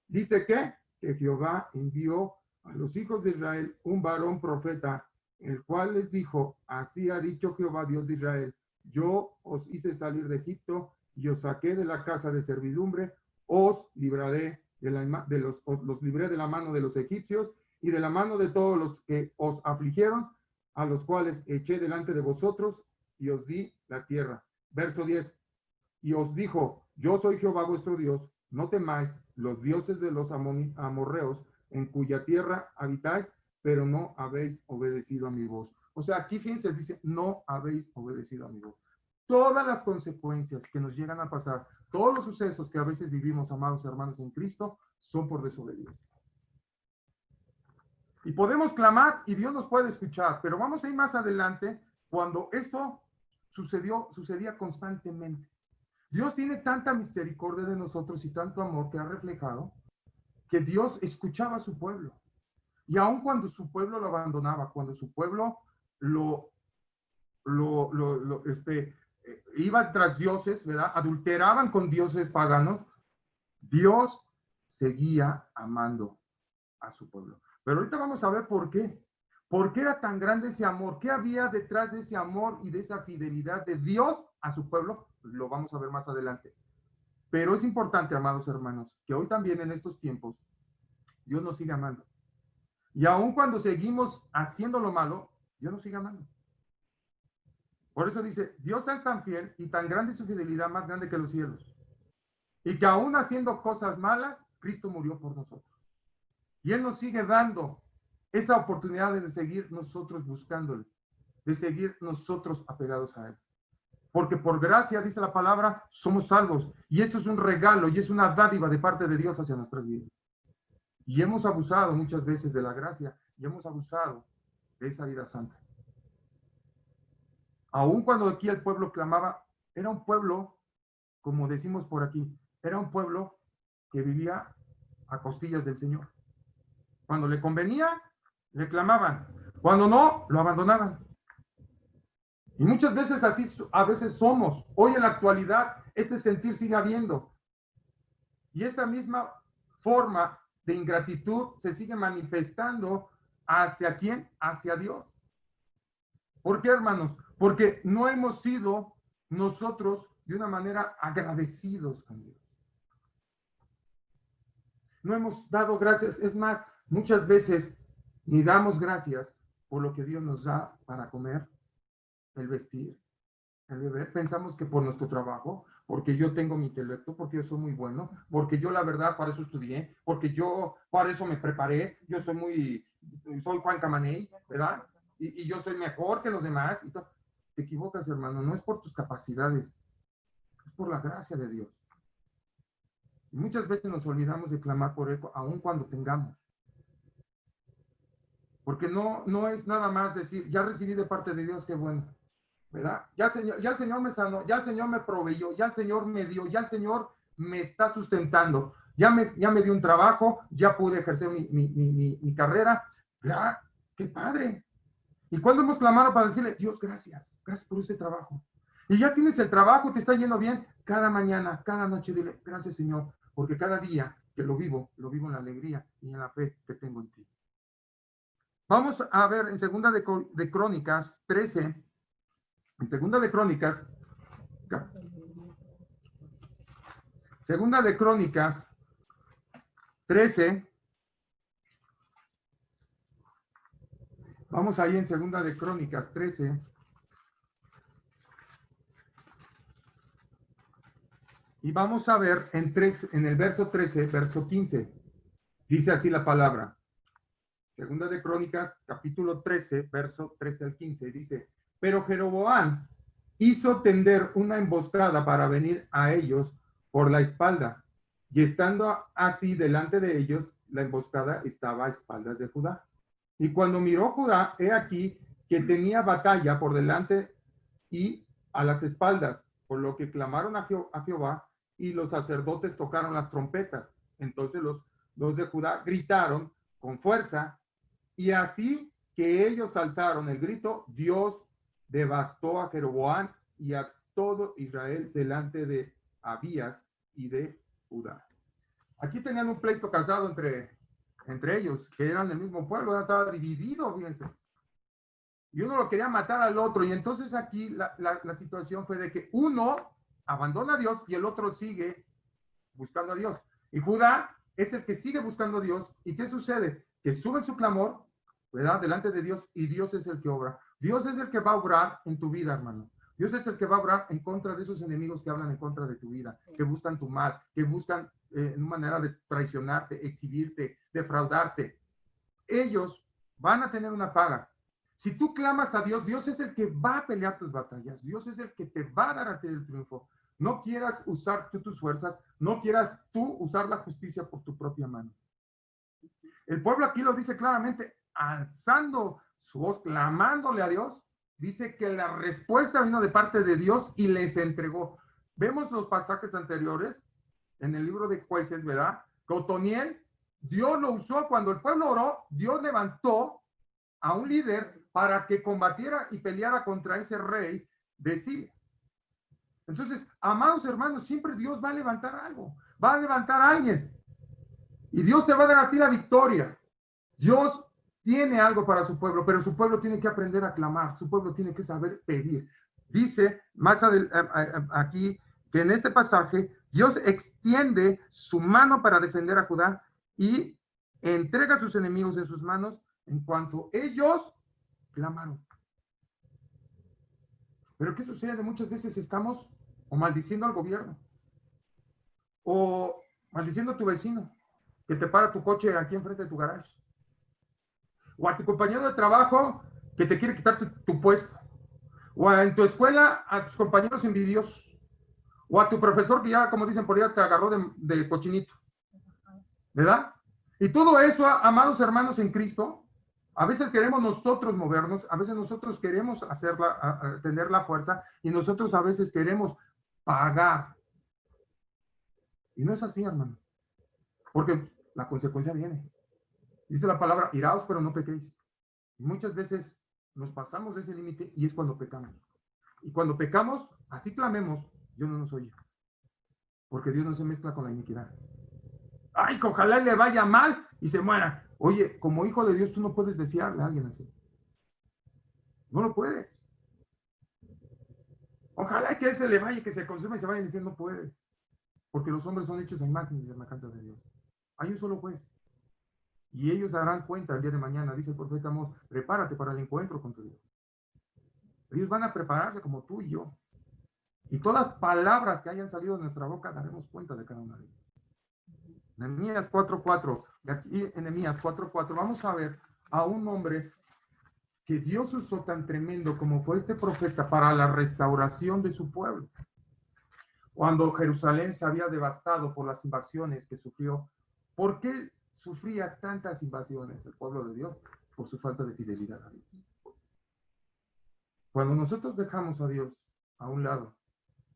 dice que Jehová envió a los hijos de Israel un varón profeta, el cual les dijo: así ha dicho Jehová, Dios de Israel, yo os hice salir de Egipto y os saqué de la casa de servidumbre, os libraré los libré de la mano de los egipcios y de la mano de todos los que os afligieron, a los cuales eché delante de vosotros y os di la tierra. Verso 10. Y os dijo: yo soy Jehová vuestro Dios, no temáis los dioses de los amorreos, en cuya tierra habitáis, pero no habéis obedecido a mi voz. O sea, aquí fíjense, dice, no habéis obedecido a mi voz. Todas las consecuencias que nos llegan a pasar, todos los sucesos que a veces vivimos, amados hermanos en Cristo, son por desobediencia. Y podemos clamar y Dios nos puede escuchar, pero vamos a ir más adelante cuando esto sucedía constantemente. Dios tiene tanta misericordia de nosotros y tanto amor que ha reflejado que Dios escuchaba a su pueblo. Y aun cuando su pueblo lo abandonaba, cuando su pueblo iba tras dioses, ¿verdad? Adulteraban con dioses paganos, Dios seguía amando a su pueblo. Pero ahorita vamos a ver por qué. ¿Por qué era tan grande ese amor? ¿Qué había detrás de ese amor y de esa fidelidad de Dios a su pueblo? Lo vamos a ver más adelante. Pero es importante, amados hermanos, que hoy también en estos tiempos Dios nos sigue amando. Y aun cuando seguimos haciendo lo malo, Dios nos sigue amando. Por eso dice, Dios es tan fiel y tan grande su fidelidad, más grande que los cielos. Y que aún haciendo cosas malas, Cristo murió por nosotros. Y Él nos sigue dando esa oportunidad de seguir nosotros buscándole, de seguir nosotros apegados a Él. Porque por gracia, dice la palabra, somos salvos. Y esto es un regalo y es una dádiva de parte de Dios hacia nuestras vidas. Y hemos abusado muchas veces de la gracia y hemos abusado de esa vida santa. Aun cuando aquí el pueblo clamaba, era un pueblo, como decimos por aquí, era un pueblo que vivía a costillas del Señor. Cuando le convenía, le clamaban. Cuando no, lo abandonaban. Y muchas veces así, a veces somos. Hoy en la actualidad, este sentir sigue habiendo. Y esta misma forma de ingratitud se sigue manifestando ¿hacia quién? Hacia Dios. ¿Por qué, hermanos? Porque no hemos sido nosotros de una manera agradecidos con Dios. No hemos dado gracias. Es más, muchas veces ni damos gracias por lo que Dios nos da para comer, el vestir, el beber. Pensamos que por nuestro trabajo, porque yo tengo mi intelecto, porque yo soy muy bueno, porque yo la verdad para eso estudié, porque yo para eso me preparé, yo soy Juan Camaney, ¿verdad? Y yo soy mejor que los demás. Y te equivocas, hermano, no es por tus capacidades, es por la gracia de Dios. Y muchas veces nos olvidamos de clamar por Él, aun cuando tengamos. Porque no es nada más decir, ya recibí de parte de Dios, qué bueno, ¿verdad? Ya el Señor me sanó, ya el Señor me proveyó, ya el Señor me dio, ya el Señor me está sustentando, ya me dio un trabajo, ya pude ejercer mi carrera. ¡Ah, qué padre! ¿Y cuándo hemos clamado para decirle, Dios, gracias por ese trabajo? Y ya tienes el trabajo, te está yendo bien, cada mañana, cada noche, dile, gracias, Señor, porque cada día que lo vivo en la alegría y en la fe que tengo en ti. Vamos a ver en segunda de Crónicas 13, en segunda de Crónicas 13, vamos ahí en segunda de Crónicas 13, y vamos a ver en el verso 13, verso 15, dice así la palabra. Segunda de Crónicas, capítulo 13, verso 13 al 15, dice, pero Jeroboam hizo tender una emboscada para venir a ellos por la espalda, y estando así delante de ellos, la emboscada estaba a espaldas de Judá. Y cuando miró Judá, he aquí que tenía batalla por delante y a las espaldas, por lo que clamaron a Jehová, y los sacerdotes tocaron las trompetas. Entonces los de Judá gritaron con fuerza, y así que ellos alzaron el grito, Dios devastó a Jeroboam y a todo Israel delante de Abías y de Judá. Aquí tenían un pleito casado entre ellos, que eran del mismo pueblo, estaba dividido, fíjense. Y uno lo quería matar al otro, y entonces aquí la situación fue de que uno abandona a Dios y el otro sigue buscando a Dios. Y Judá es el que sigue buscando a Dios. ¿Y qué sucede? Que sube su clamor, ¿verdad? Delante de Dios, y Dios es el que obra. Dios es el que va a obrar en tu vida, hermano. Dios es el que va a obrar en contra de esos enemigos que hablan en contra de tu vida, que buscan tu mal, que buscan una manera de traicionarte, exhibirte, defraudarte. Ellos van a tener una paga. Si tú clamas a Dios, Dios es el que va a pelear tus batallas. Dios es el que te va a dar a ti el triunfo. No quieras usar tú tus fuerzas, no quieras tú usar la justicia por tu propia mano. El pueblo aquí lo dice claramente, alzando su voz, clamándole a Dios, dice que la respuesta vino de parte de Dios y les entregó. vemos los pasajes anteriores en el libro de Jueces, ¿verdad? Que Otoniel, Dios lo usó cuando el pueblo oró, Dios levantó a un líder para que combatiera y peleara contra ese rey de Siria. Entonces, amados hermanos, siempre Dios va a levantar algo, va a levantar a alguien. Y Dios te va a dar a ti la victoria. Dios tiene algo para su pueblo, pero su pueblo tiene que aprender a clamar, su pueblo tiene que saber pedir. Dice más aquí que en este pasaje Dios extiende su mano para defender a Judá y entrega a sus enemigos en sus manos en cuanto ellos clamaron. Pero ¿qué sucede? Muchas veces estamos o maldiciendo al gobierno o maldiciendo a tu vecino que te para tu coche aquí enfrente de tu garage, o a tu compañero de trabajo que te quiere quitar tu puesto, o en tu escuela a tus compañeros envidiosos, o a tu profesor que ya, como dicen por allá, te agarró de cochinito, ¿verdad? Y todo eso, amados hermanos en Cristo, a veces queremos nosotros movernos, a veces nosotros queremos tener la fuerza, y nosotros a veces queremos pagar. Y no es así, hermano, porque la consecuencia viene. Dice la palabra, iraos, pero no pequéis. Y muchas veces nos pasamos de ese límite y es cuando pecamos. Y cuando pecamos, así clamemos, Dios no nos oye. Porque Dios no se mezcla con la iniquidad. Ay, que ojalá le vaya mal y se muera. Oye, como hijo de Dios, tú no puedes desearle a alguien así. No lo puedes. Ojalá que ese le vaya, que se consuma y se vaya al infierno. No puede. Porque los hombres son hechos a imagen y semejanza de Dios. Hay un solo juez. Y ellos darán cuenta el día de mañana, dice el profeta Amós, prepárate para el encuentro con tu Dios. Ellos van a prepararse como tú y yo. Y todas las palabras que hayan salido de nuestra boca daremos cuenta de cada una de ellas. Nehemías 4:4, de aquí en Nehemías 4:4, vamos a ver a un hombre que Dios usó tan tremendo como fue este profeta para la restauración de su pueblo. Cuando Jerusalén se había devastado por las invasiones que sufrió, ¿por qué sufría tantas invasiones el pueblo de Dios? Por su falta de fidelidad a Dios. Cuando nosotros dejamos a Dios a un lado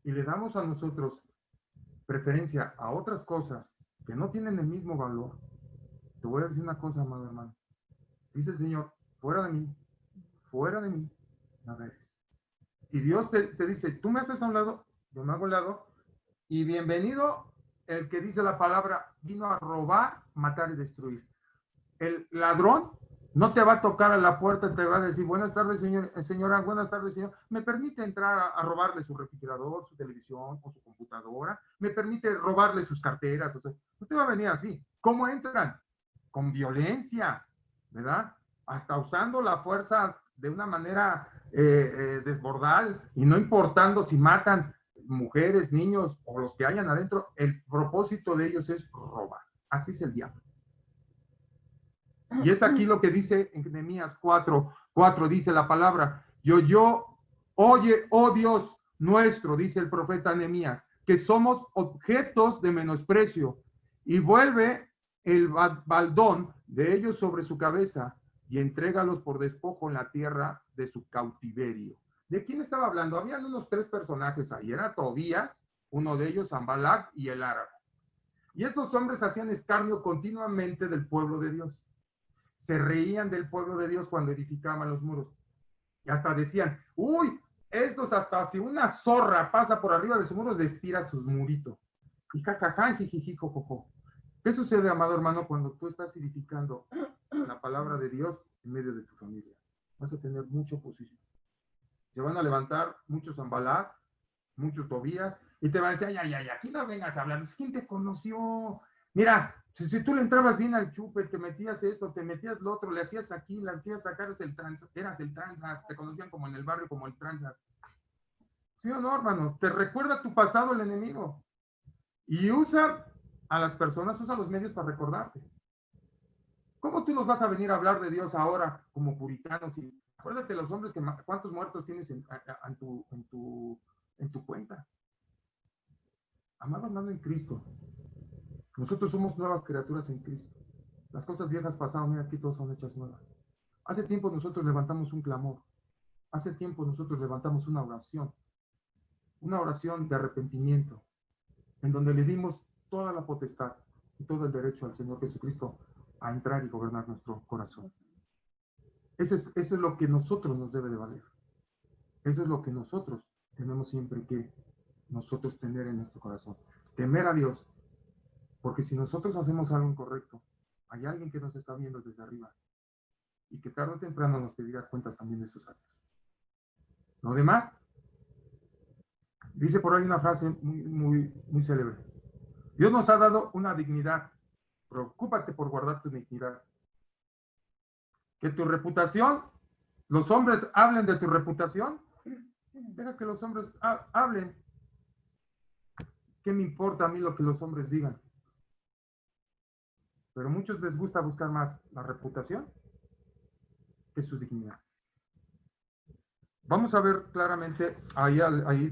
y le damos a nosotros preferencia a otras cosas que no tienen el mismo valor, te voy a decir una cosa, amado hermano. Dice el Señor, fuera de mí, nada eres. Y Dios te dice, tú me haces a un lado, yo me hago a un lado, y bienvenido el que dice la palabra, vino a robar, matar y destruir. El ladrón no te va a tocar a la puerta, te va a decir, buenas tardes, señora, buenas tardes, señor. ¿Me permite entrar a robarle su refrigerador, su televisión o su computadora? ¿Me permite robarle sus carteras? O sea, no te va a venir así. ¿Cómo entran? Con violencia, ¿verdad? Hasta usando la fuerza de una manera desbordal y no importando si matan mujeres, niños o los que hayan adentro, el propósito de ellos es robar. Así es el diablo. Y es aquí lo que dice en Nehemías 4:4, dice la palabra, oye, oh Dios nuestro, dice el profeta Nehemías, que somos objetos de menosprecio, y vuelve el baldón de ellos sobre su cabeza, y entrégalos por despojo en la tierra de su cautiverio. ¿De quién estaba hablando? Habían unos 3 personajes ahí, era Tobías, uno de ellos, Sanbalat y el árabe. Y estos hombres hacían escarnio continuamente del pueblo de Dios. Se reían del pueblo de Dios cuando edificaban los muros. Y hasta decían, uy, estos hasta si una zorra pasa por arriba de su muro, les tira sus muritos. Y jajaja, jijijijojojo. ¿Qué sucede, amado hermano, cuando tú estás edificando la palabra de Dios en medio de tu familia? Vas a tener mucha oposición. Se van a levantar muchos Sanbalat, muchos Tobías, y te van a decir, ay, aquí no vengas a hablar. ¿Quién te conoció? Mira, si tú le entrabas bien al chupe, te metías esto, te metías lo otro, le hacías aquí, le hacías sacar, eras el tranzas, te conocían como en el barrio como el tranzas. ¿Sí o no, hermano? Te recuerda tu pasado el enemigo. Y usa a las personas, usa los medios para recordarte. ¿Cómo tú nos vas a venir a hablar de Dios ahora como puritanos? Y acuérdate los hombres, ¿cuántos muertos tienes en tu cuenta? Amado hermano en Cristo, nosotros somos nuevas criaturas en Cristo. Las cosas viejas pasaron, mira, aquí todas son hechas nuevas. Hace tiempo nosotros levantamos un clamor. Hace tiempo nosotros levantamos una oración. una oración de arrepentimiento, en donde le dimos toda la potestad y todo el derecho al Señor Jesucristo a entrar y gobernar nuestro corazón. Eso es lo que nosotros nos debe de valer. Eso es lo que nosotros tenemos siempre que nosotros tener en nuestro corazón. Temer a Dios, porque si nosotros hacemos algo incorrecto, hay alguien que nos está viendo desde arriba y que tarde o temprano nos pedirá cuentas también de sus actos. Lo demás, dice por ahí una frase muy célebre. Dios nos ha dado una dignidad. Preocúpate por guardar tu dignidad. Que tu reputación, los hombres hablen de tu reputación. Deja que los hombres hablen. ¿Qué me importa a mí lo que los hombres digan? Pero a muchos les gusta buscar más la reputación que su dignidad. Vamos a ver claramente, ahí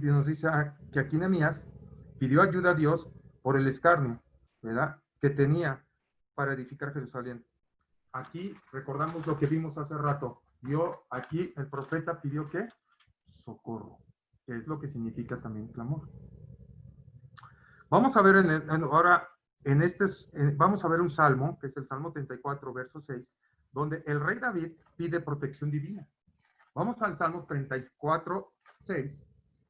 nos dice que aquí Nehemías pidió ayuda a Dios por el escarnio, ¿verdad?, que tenía para edificar Jerusalén. Aquí recordamos lo que vimos hace rato. Aquí el profeta pidió ¿qué? Socorro, que es lo que significa también clamor. Vamos a ver vamos a ver un salmo, que es el Salmo 34, verso 6, donde el rey David pide protección divina. Vamos al Salmo 34, 6,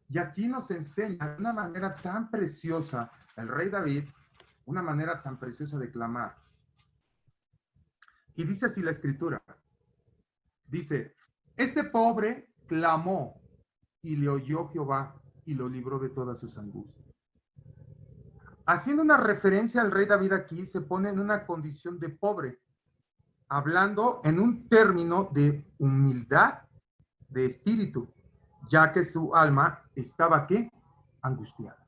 y aquí nos enseña de una manera tan preciosa el rey David, una manera tan preciosa de clamar. Y dice así la escritura. Dice, este pobre clamó y le oyó Jehová y lo libró de todas sus angustias. Haciendo una referencia al rey David aquí, se pone en una condición de pobre, hablando en un término de humildad de espíritu, ya que su alma estaba ¿qué? Angustiada.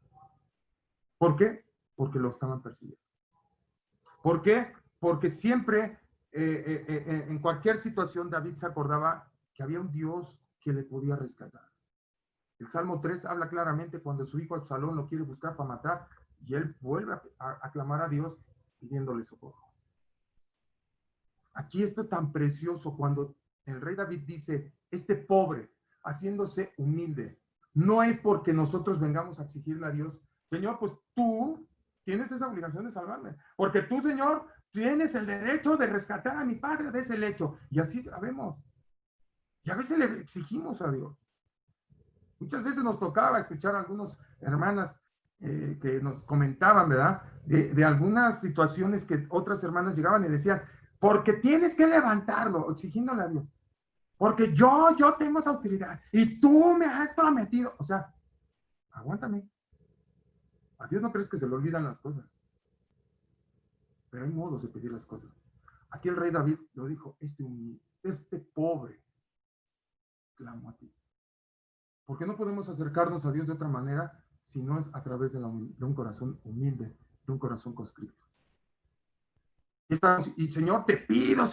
¿Por qué? Porque lo estaban persiguiendo. ¿Por qué? Porque siempre, en cualquier situación, David se acordaba que había un Dios que le podía rescatar. El Salmo 3 habla claramente cuando su hijo Absalón lo quiere buscar para matar, y él vuelve a clamar a Dios pidiéndole socorro. Aquí esto tan precioso cuando el rey David dice, este pobre, haciéndose humilde, no es porque nosotros vengamos a exigirle a Dios, Señor, pues tú tienes esa obligación de salvarme, porque tú, Señor, tienes el derecho de rescatar a mi padre de ese lecho. Y así sabemos. Y a veces le exigimos a Dios. Muchas veces nos tocaba escuchar a algunas hermanas que nos comentaban, ¿verdad? De algunas situaciones que otras hermanas llegaban y decían, porque tienes que levantarlo, exigiéndole a Dios. Porque yo tengo esa utilidad y tú me has prometido. O sea, aguántame. A Dios no crees que se le olvidan las cosas. Pero hay modos de pedir las cosas. Aquí el rey David lo dijo, este pobre clamo a ti. ¿Por qué no podemos acercarnos a Dios de otra manera si no es a través de un corazón humilde, de un corazón constricto? Y Señor, te pido,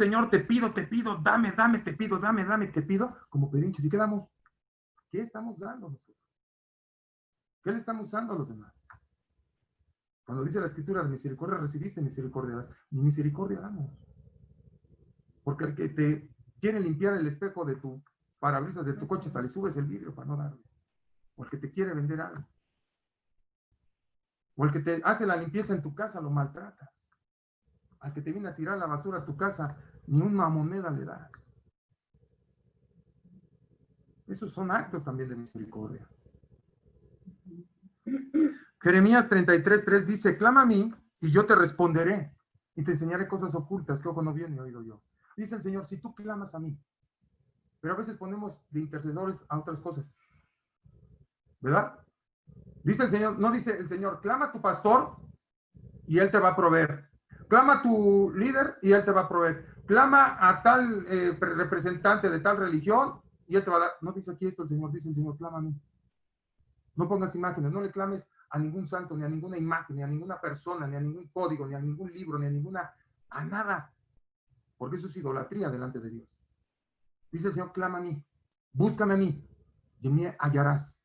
dame, te pido, como pedinches. ¿Y qué damos? ¿Qué estamos dando nosotros? ¿Qué le estamos dando a los demás? Cuando dice la Escritura, misericordia recibiste, misericordia, ni misericordia damos. Porque el que te quiere limpiar el espejo de tu parabrisas de tu coche, hasta le subes el vidrio para no darle. O el que te quiere vender algo. O el que te hace la limpieza en tu casa, lo maltratas. Al que te viene a tirar la basura a tu casa, ni una moneda le das. Esos son actos también de misericordia. Jeremías 33:3 dice, clama a mí y yo te responderé y te enseñaré cosas ocultas que ojo no vio ni oído yo. Dice el Señor, si tú clamas a mí, pero a veces ponemos de intercesores a otras cosas, ¿verdad? Dice el Señor, no dice el Señor, clama a tu pastor y él te va a proveer. Clama a tu líder y él te va a proveer. Clama a tal representante de tal religión y él te va a dar. No dice aquí esto el Señor, dice el Señor, clama a mí. No pongas imágenes, no le clames a ningún santo, ni a ninguna imagen, ni a ninguna persona, ni a ningún código, ni a ningún libro, ni a nada. Porque eso es idolatría delante de Dios. Dice el Señor, clama a mí, búscame a mí, y en mí hallarás,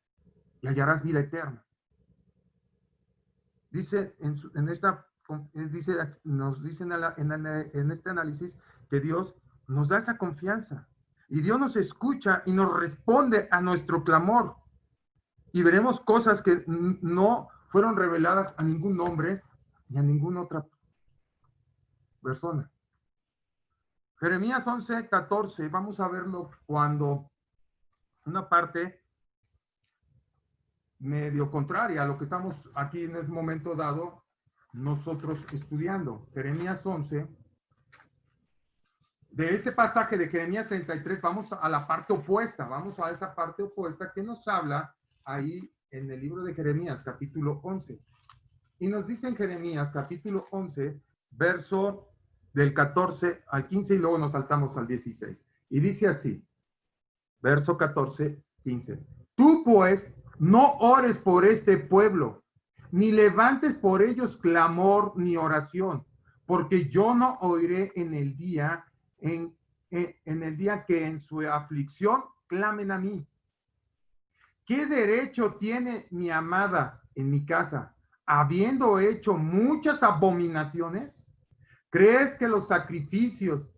y hallarás vida eterna. Dice nos dice en este análisis que Dios nos da esa confianza, y Dios nos escucha y nos responde a nuestro clamor. y veremos cosas que no fueron reveladas a ningún hombre ni a ninguna otra persona. Jeremías 11:14, vamos a verlo cuando una parte medio contraria a lo que estamos aquí en este momento dado nosotros estudiando. Jeremías 11. De este pasaje de Jeremías 33 vamos a la parte opuesta, vamos a esa parte opuesta que nos habla ahí en el libro de Jeremías, capítulo 11. Y nos dice en Jeremías, capítulo 11, verso del 14 al 15 y luego nos saltamos al 16. Y dice así, verso 14, 15. Tú pues no ores por este pueblo, ni levantes por ellos clamor ni oración, porque yo no oiré en el día en el día que en su aflicción clamen a mí. ¿Qué derecho tiene mi amada en mi casa, habiendo hecho muchas abominaciones? ¿Crees que los sacrificios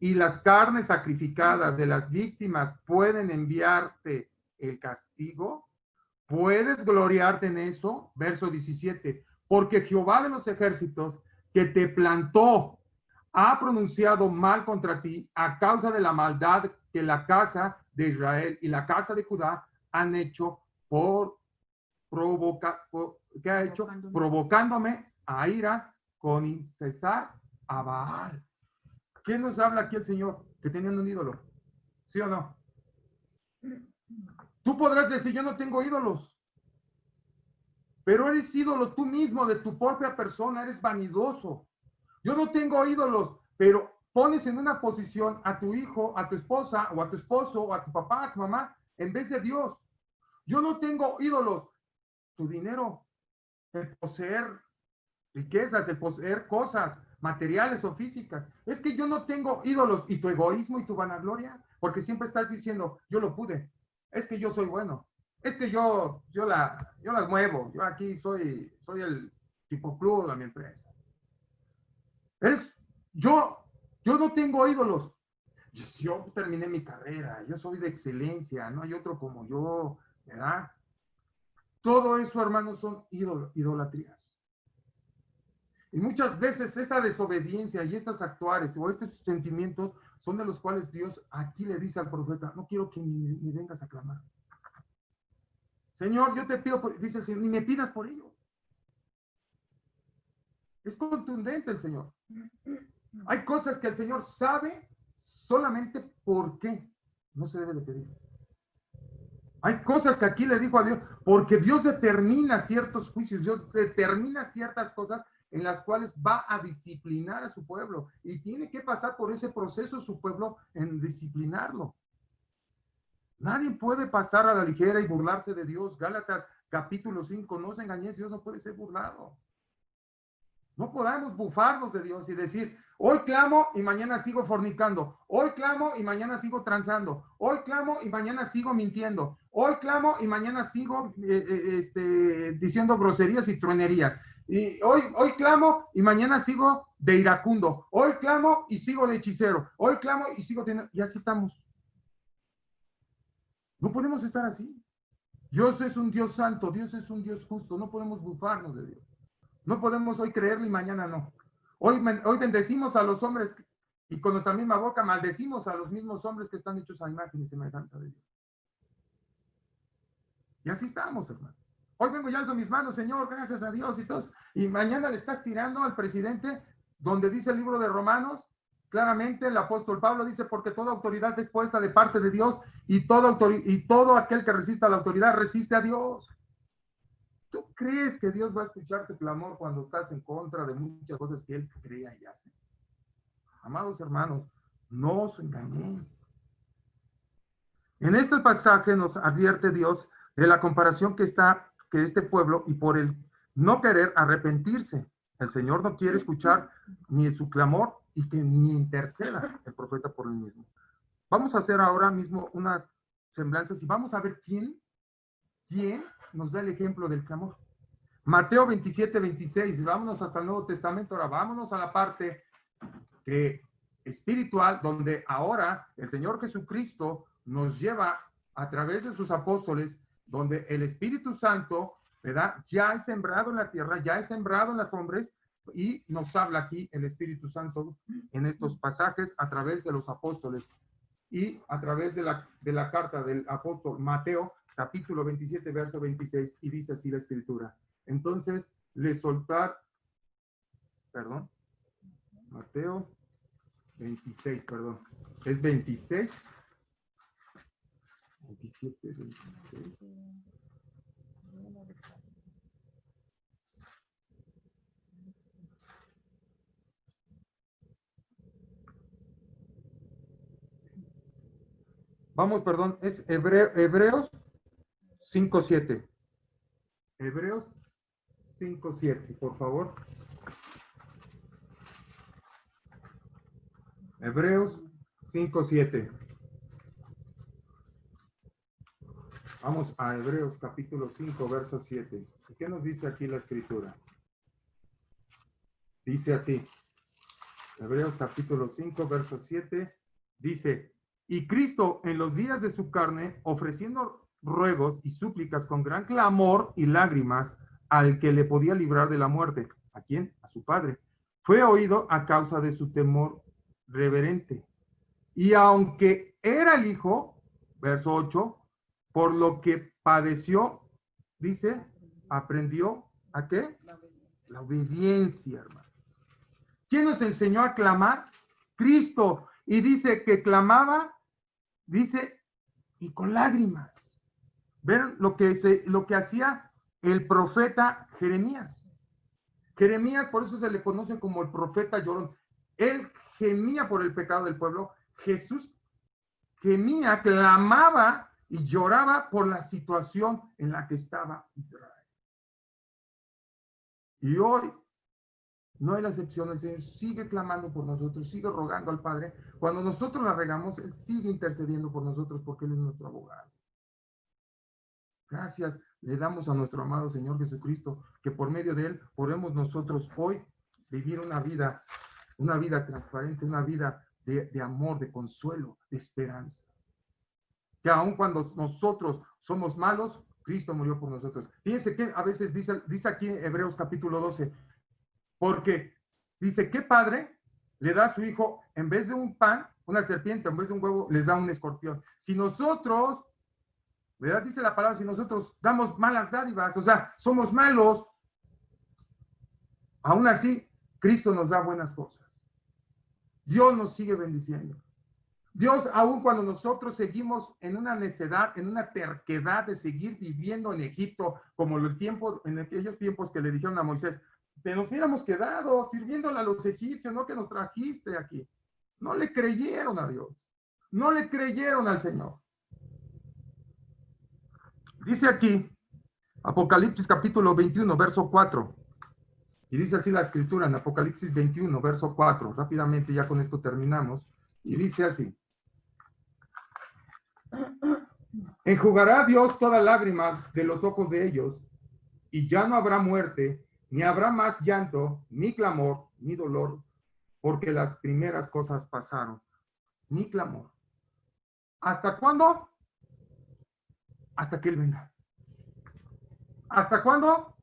y las carnes sacrificadas de las víctimas pueden enviarte el castigo? ¿Puedes gloriarte en eso? Verso 17. Porque Jehová de los ejércitos que te plantó ha pronunciado mal contra ti a causa de la maldad que la casa de Israel y la casa de Judá han hecho ¿qué ha hecho? Provocándome a ira con incesar a Baal. ¿Quién nos habla aquí el Señor? Que tenían un ídolo. ¿Sí o no? Tú podrás decir, yo no tengo ídolos. Pero eres ídolo tú mismo de tu propia persona, eres vanidoso. Yo no tengo ídolos, pero pones en una posición a tu hijo, a tu esposa, o a tu esposo, o a tu papá, a tu mamá, en vez de Dios. Yo no tengo ídolos. Tu dinero, el poseer riquezas, el poseer cosas materiales o físicas. Es que yo no tengo ídolos. Y tu egoísmo y tu vanagloria, porque siempre estás diciendo, yo lo pude. Es que yo soy bueno. Es que yo las muevo. Yo aquí soy el tipo club de mi empresa. Yo no tengo ídolos. Yo terminé mi carrera, yo soy de excelencia, no hay otro como yo, ¿verdad? Todo eso, hermanos, son idolatrías. Y muchas veces esta desobediencia y estas actuares o estos sentimientos son de los cuales Dios aquí le dice al profeta, no quiero que ni vengas a clamar. Señor, yo te pido, dice el Señor, ni me pidas por ello. Es contundente el Señor. Hay cosas que el Señor sabe solamente por qué no se debe de pedir. Hay cosas que aquí le dijo a Dios, porque Dios determina ciertos juicios, Dios determina ciertas cosas en las cuales va a disciplinar a su pueblo y tiene que pasar por ese proceso su pueblo en disciplinarlo. Nadie puede pasar a la ligera y burlarse de Dios. Gálatas capítulo 5, no os engañéis, Dios no puede ser burlado. No podemos bufarnos de Dios y decir, hoy clamo y mañana sigo fornicando, hoy clamo y mañana sigo transando, hoy clamo y mañana sigo mintiendo, hoy clamo y mañana sigo diciendo groserías y truenerías, y hoy clamo y mañana sigo de iracundo, hoy clamo y sigo de hechicero, hoy clamo y sigo teniendo, y así estamos. No podemos estar así. Dios es un Dios santo, Dios es un Dios justo, no podemos bufarnos de Dios. No podemos hoy creerle y mañana no. Hoy bendecimos a los hombres y con nuestra misma boca maldecimos a los mismos hombres que están hechos a imagen y semejanza de Dios. Y así estamos, hermano. Hoy vengo y alzo mis manos, Señor, gracias a Dios y todos. Y mañana le estás tirando al presidente, donde dice el libro de Romanos, claramente el apóstol Pablo dice, porque toda autoridad es puesta de parte de Dios y todo aquel que resista a la autoridad resiste a Dios. ¿Tú crees que Dios va a escuchar tu clamor cuando estás en contra de muchas cosas que Él crea y hace? Amados hermanos, no os engañéis. En este pasaje nos advierte Dios de la comparación que este pueblo y por el no querer arrepentirse. El Señor no quiere escuchar ni su clamor y que ni interceda el profeta por él mismo. Vamos a hacer ahora mismo unas semblanzas y vamos a ver quién nos da el ejemplo del clamor. Mateo 27, 26, vámonos hasta el Nuevo Testamento, ahora vámonos a la parte espiritual, donde ahora el Señor Jesucristo nos lleva a través de sus apóstoles donde el Espíritu Santo, ¿verdad?, ya es sembrado en la tierra, ya es sembrado en los hombres, y nos habla aquí el Espíritu Santo en estos pasajes a través de los apóstoles y a través de la carta del apóstol Mateo, capítulo 27, verso 26, y dice así la Escritura. Entonces, Mateo 26, perdón, es 26, 27, 26. Vamos, perdón, es Hebreos 5:7. Hebreos 5:7, por favor. Hebreos 5:7. Vamos a Hebreos capítulo 5, verso 7. ¿Qué nos dice aquí la Escritura? Dice así. Hebreos capítulo 5, verso 7. Dice: y Cristo en los días de su carne, ofreciendo ruegos y súplicas con gran clamor y lágrimas al que le podía librar de la muerte. ¿A quién? A su Padre. Fue oído a causa de su temor reverente. Y aunque era el Hijo, verso 8, por lo que padeció, dice, aprendió ¿a qué? La obediencia, hermano. ¿Quién nos enseñó a clamar? Cristo. Y dice que clamaba, dice, y con lágrimas. ¿Ven lo que hacía el profeta Jeremías? Jeremías, por eso se le conoce como el profeta llorón. Él gemía por el pecado del pueblo. Jesús gemía, clamaba y lloraba por la situación en la que estaba Israel. Y hoy no hay la excepción. El Señor sigue clamando por nosotros, sigue rogando al Padre. Cuando nosotros la regamos, Él sigue intercediendo por nosotros porque Él es nuestro abogado. Gracias le damos a nuestro amado Señor Jesucristo, que por medio de Él podemos nosotros hoy vivir una vida transparente, una vida de amor, de consuelo, de esperanza. Que aun cuando nosotros somos malos, Cristo murió por nosotros. Fíjense que a veces dice aquí en Hebreos capítulo 12, porque dice, ¿qué padre le da a su hijo, en vez de un pan, una serpiente, en vez de un huevo, les da un escorpión? Si nosotros, ¿verdad? Dice la palabra, si nosotros damos malas dádivas, o sea, somos malos, aún así, Cristo nos da buenas cosas. Dios nos sigue bendiciendo. Dios, aun cuando nosotros seguimos en una necedad, en una terquedad de seguir viviendo en Egipto, como en aquellos tiempos que le dijeron a Moisés, que nos hubiéramos quedado sirviéndole a los egipcios, no que nos trajiste aquí. No le creyeron a Dios. No le creyeron al Señor. Dice aquí, Apocalipsis capítulo 21, verso 4. Y dice así la Escritura en Apocalipsis 21, verso 4. Rápidamente, ya con esto terminamos. Y dice así: enjugará Dios toda lágrima de los ojos de ellos, y ya no habrá muerte, ni habrá más llanto, ni clamor, ni dolor, porque las primeras cosas pasaron. Ni clamor. ¿Hasta cuándo? Hasta que Él venga. ¿Hasta cuándo?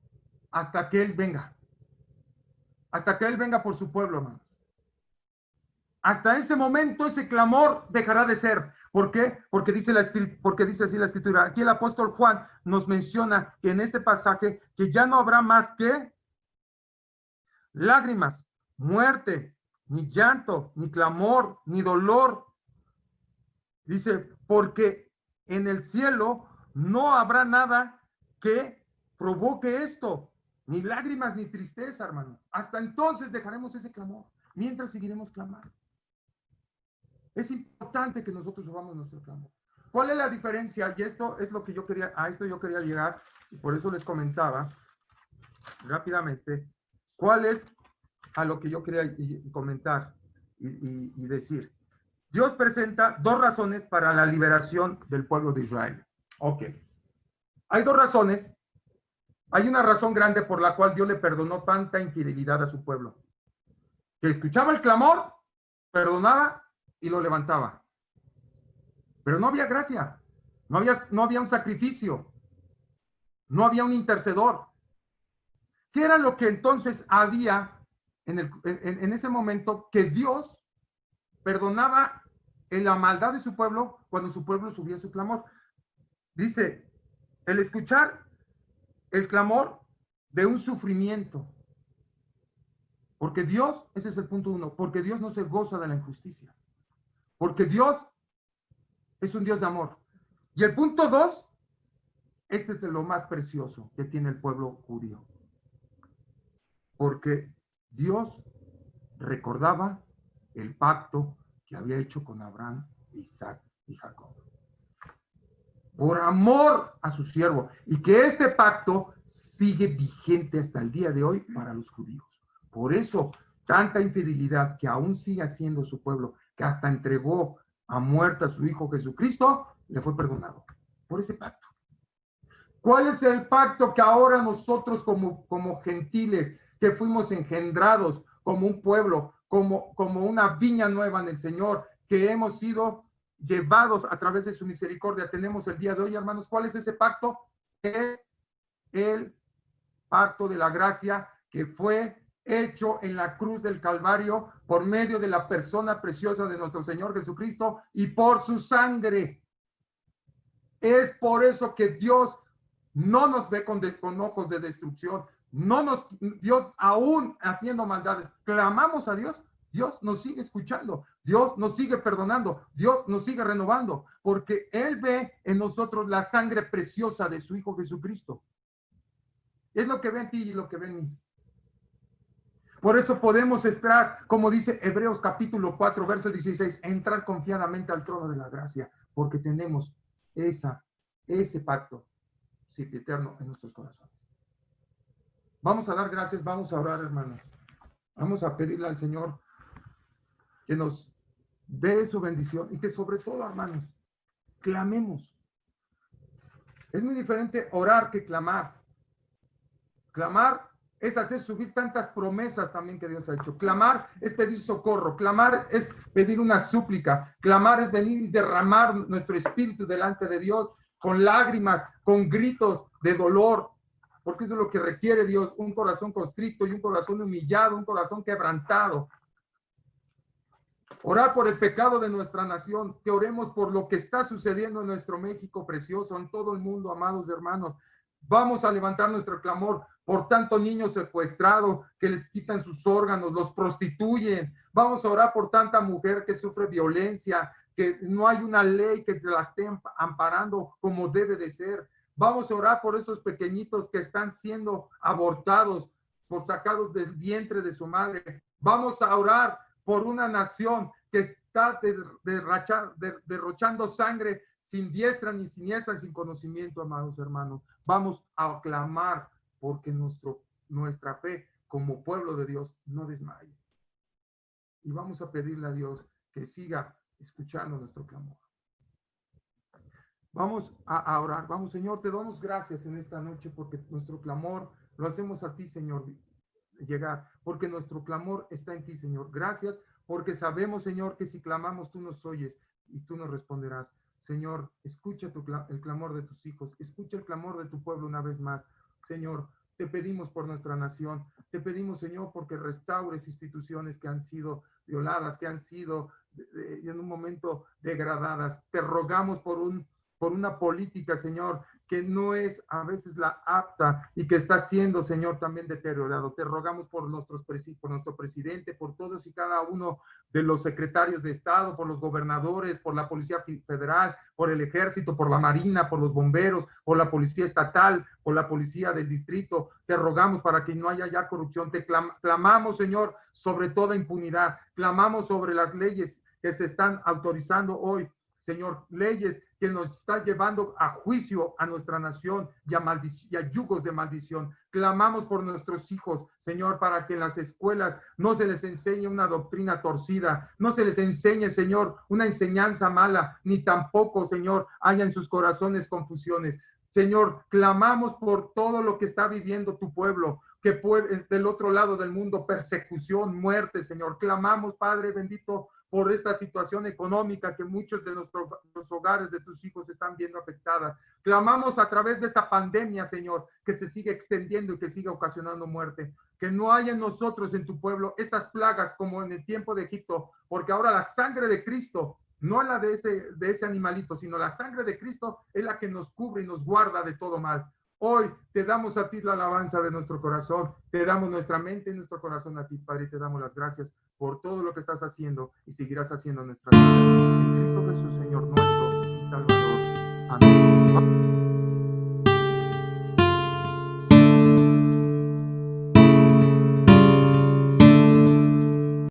Hasta que Él venga. Hasta que Él venga por su pueblo, hermanos. Hasta ese momento ese clamor dejará de ser. ¿Por qué? Porque dice así la Escritura. Aquí el apóstol Juan nos menciona que en este pasaje que ya no habrá más que lágrimas, muerte, ni llanto, ni clamor, ni dolor. Dice, porque en el cielo no habrá nada que provoque esto, ni lágrimas, ni tristeza, hermanos. Hasta entonces dejaremos ese clamor, mientras seguiremos clamando. Es importante que nosotros subamos nuestro clamor. ¿Cuál es la diferencia? Y esto es lo que a esto yo quería llegar, y por eso les comentaba rápidamente, ¿cuál es a lo que yo quería comentar y decir? Dios presenta dos razones para la liberación del pueblo de Israel. Ok. Hay dos razones. Hay una razón grande por la cual Dios le perdonó tanta infidelidad a su pueblo. Que escuchaba el clamor, perdonaba y lo levantaba. Pero no había gracia. No había un sacrificio. No había un intercedor. ¿Qué era lo que entonces había en ese momento? Que Dios perdonaba en la maldad de su pueblo cuando su pueblo subía su clamor. Dice, el escuchar el clamor de un sufrimiento. Porque Dios, ese es el punto 1, porque Dios no se goza de la injusticia. Porque Dios es un Dios de amor. Y el punto 2, este es lo más precioso que tiene el pueblo judío. Porque Dios recordaba el pacto que había hecho con Abraham, Isaac y Jacob. Por amor a su siervo. Y que este pacto sigue vigente hasta el día de hoy para los judíos. Por eso, tanta infidelidad que aún sigue haciendo su pueblo, que hasta entregó a muerte a su Hijo Jesucristo, le fue perdonado. Por ese pacto. ¿Cuál es el pacto que ahora nosotros como gentiles, que fuimos engendrados como un pueblo, como una viña nueva en el Señor, que hemos sido llevados a través de su misericordia, tenemos el día de hoy, hermanos? ¿Cuál es ese pacto? Es el pacto de la gracia que fue hecho en la cruz del Calvario por medio de la persona preciosa de nuestro Señor Jesucristo y por su sangre. Es por eso que Dios no nos ve con ojos de destrucción. Dios, aún haciendo maldades, clamamos a Dios, Dios nos sigue escuchando, Dios nos sigue perdonando, Dios nos sigue renovando, porque Él ve en nosotros la sangre preciosa de su Hijo Jesucristo. Es lo que ve en ti y lo que ve en mí. Por eso podemos entrar, como dice Hebreos capítulo 4, verso 16, entrar confiadamente al trono de la gracia, porque tenemos ese pacto eterno en nuestros corazones. Vamos a dar gracias, vamos a orar, hermanos. Vamos a pedirle al Señor que nos dé su bendición y que sobre todo, hermanos, clamemos. Es muy diferente orar que clamar. Clamar es hacer subir tantas promesas también que Dios ha hecho. Clamar es pedir socorro. Clamar es pedir una súplica. Clamar es venir y derramar nuestro espíritu delante de Dios con lágrimas, con gritos de dolor, porque eso es lo que requiere Dios, un corazón constricto y un corazón humillado, un corazón quebrantado. Orar por el pecado de nuestra nación, que oremos por lo que está sucediendo en nuestro México precioso, en todo el mundo, amados hermanos. Vamos a levantar nuestro clamor por tanto niño secuestrado que les quitan sus órganos, los prostituyen. Vamos a orar por tanta mujer que sufre violencia, que no hay una ley que te la esté amparando como debe de ser. Vamos a orar por estos pequeñitos que están siendo abortados, por sacados del vientre de su madre. Vamos a orar por una nación que está derrochando sangre sin diestra ni siniestra, sin conocimiento, amados hermanos. Vamos a clamar porque nuestra fe como pueblo de Dios no desmaye. Y vamos a pedirle a Dios que siga escuchando nuestro clamor. Vamos a orar. Vamos, Señor, te damos gracias en esta noche porque nuestro clamor lo hacemos a ti, Señor, llegar, porque nuestro clamor está en ti, Señor. Gracias porque sabemos, Señor, que si clamamos tú nos oyes y tú nos responderás. Señor, escucha el clamor de tus hijos, escucha el clamor de tu pueblo una vez más. Señor, te pedimos por nuestra nación, te pedimos, Señor, porque restaures instituciones que han sido violadas, que han sido en un momento degradadas. Te rogamos por una política, Señor, que no es a veces la apta y que está siendo, Señor, también deteriorado. Te rogamos por nuestro presidente, por todos y cada uno de los secretarios de Estado, por los gobernadores, por la Policía Federal, por el Ejército, por la Marina, por los bomberos, por la Policía Estatal, por la Policía del Distrito. Te rogamos para que no haya ya corrupción. Te clamamos, Señor, sobre toda impunidad. Clamamos sobre las leyes que se están autorizando hoy, Señor, leyes que nos están llevando a juicio a nuestra nación y a yugos de maldición. Clamamos por nuestros hijos, Señor, para que en las escuelas no se les enseñe una doctrina torcida, no se les enseñe, Señor, una enseñanza mala, ni tampoco, Señor, haya en sus corazones confusiones. Señor, clamamos por todo lo que está viviendo tu pueblo, que puede del otro lado del mundo, persecución, muerte, Señor. Clamamos, Padre bendito, por esta situación económica que muchos de los hogares de tus hijos están viendo afectadas. Clamamos a través de esta pandemia, Señor, que se siga extendiendo y que siga ocasionando muerte. Que no haya en nosotros, en tu pueblo, estas plagas como en el tiempo de Egipto, porque ahora la sangre de Cristo, no la de ese animalito, sino la sangre de Cristo es la que nos cubre y nos guarda de todo mal. Hoy te damos a ti la alabanza de nuestro corazón, te damos nuestra mente y nuestro corazón a ti, Padre, y te damos las gracias por todo lo que estás haciendo y seguirás haciendo en nuestras vidas. En Cristo Jesús, Señor, no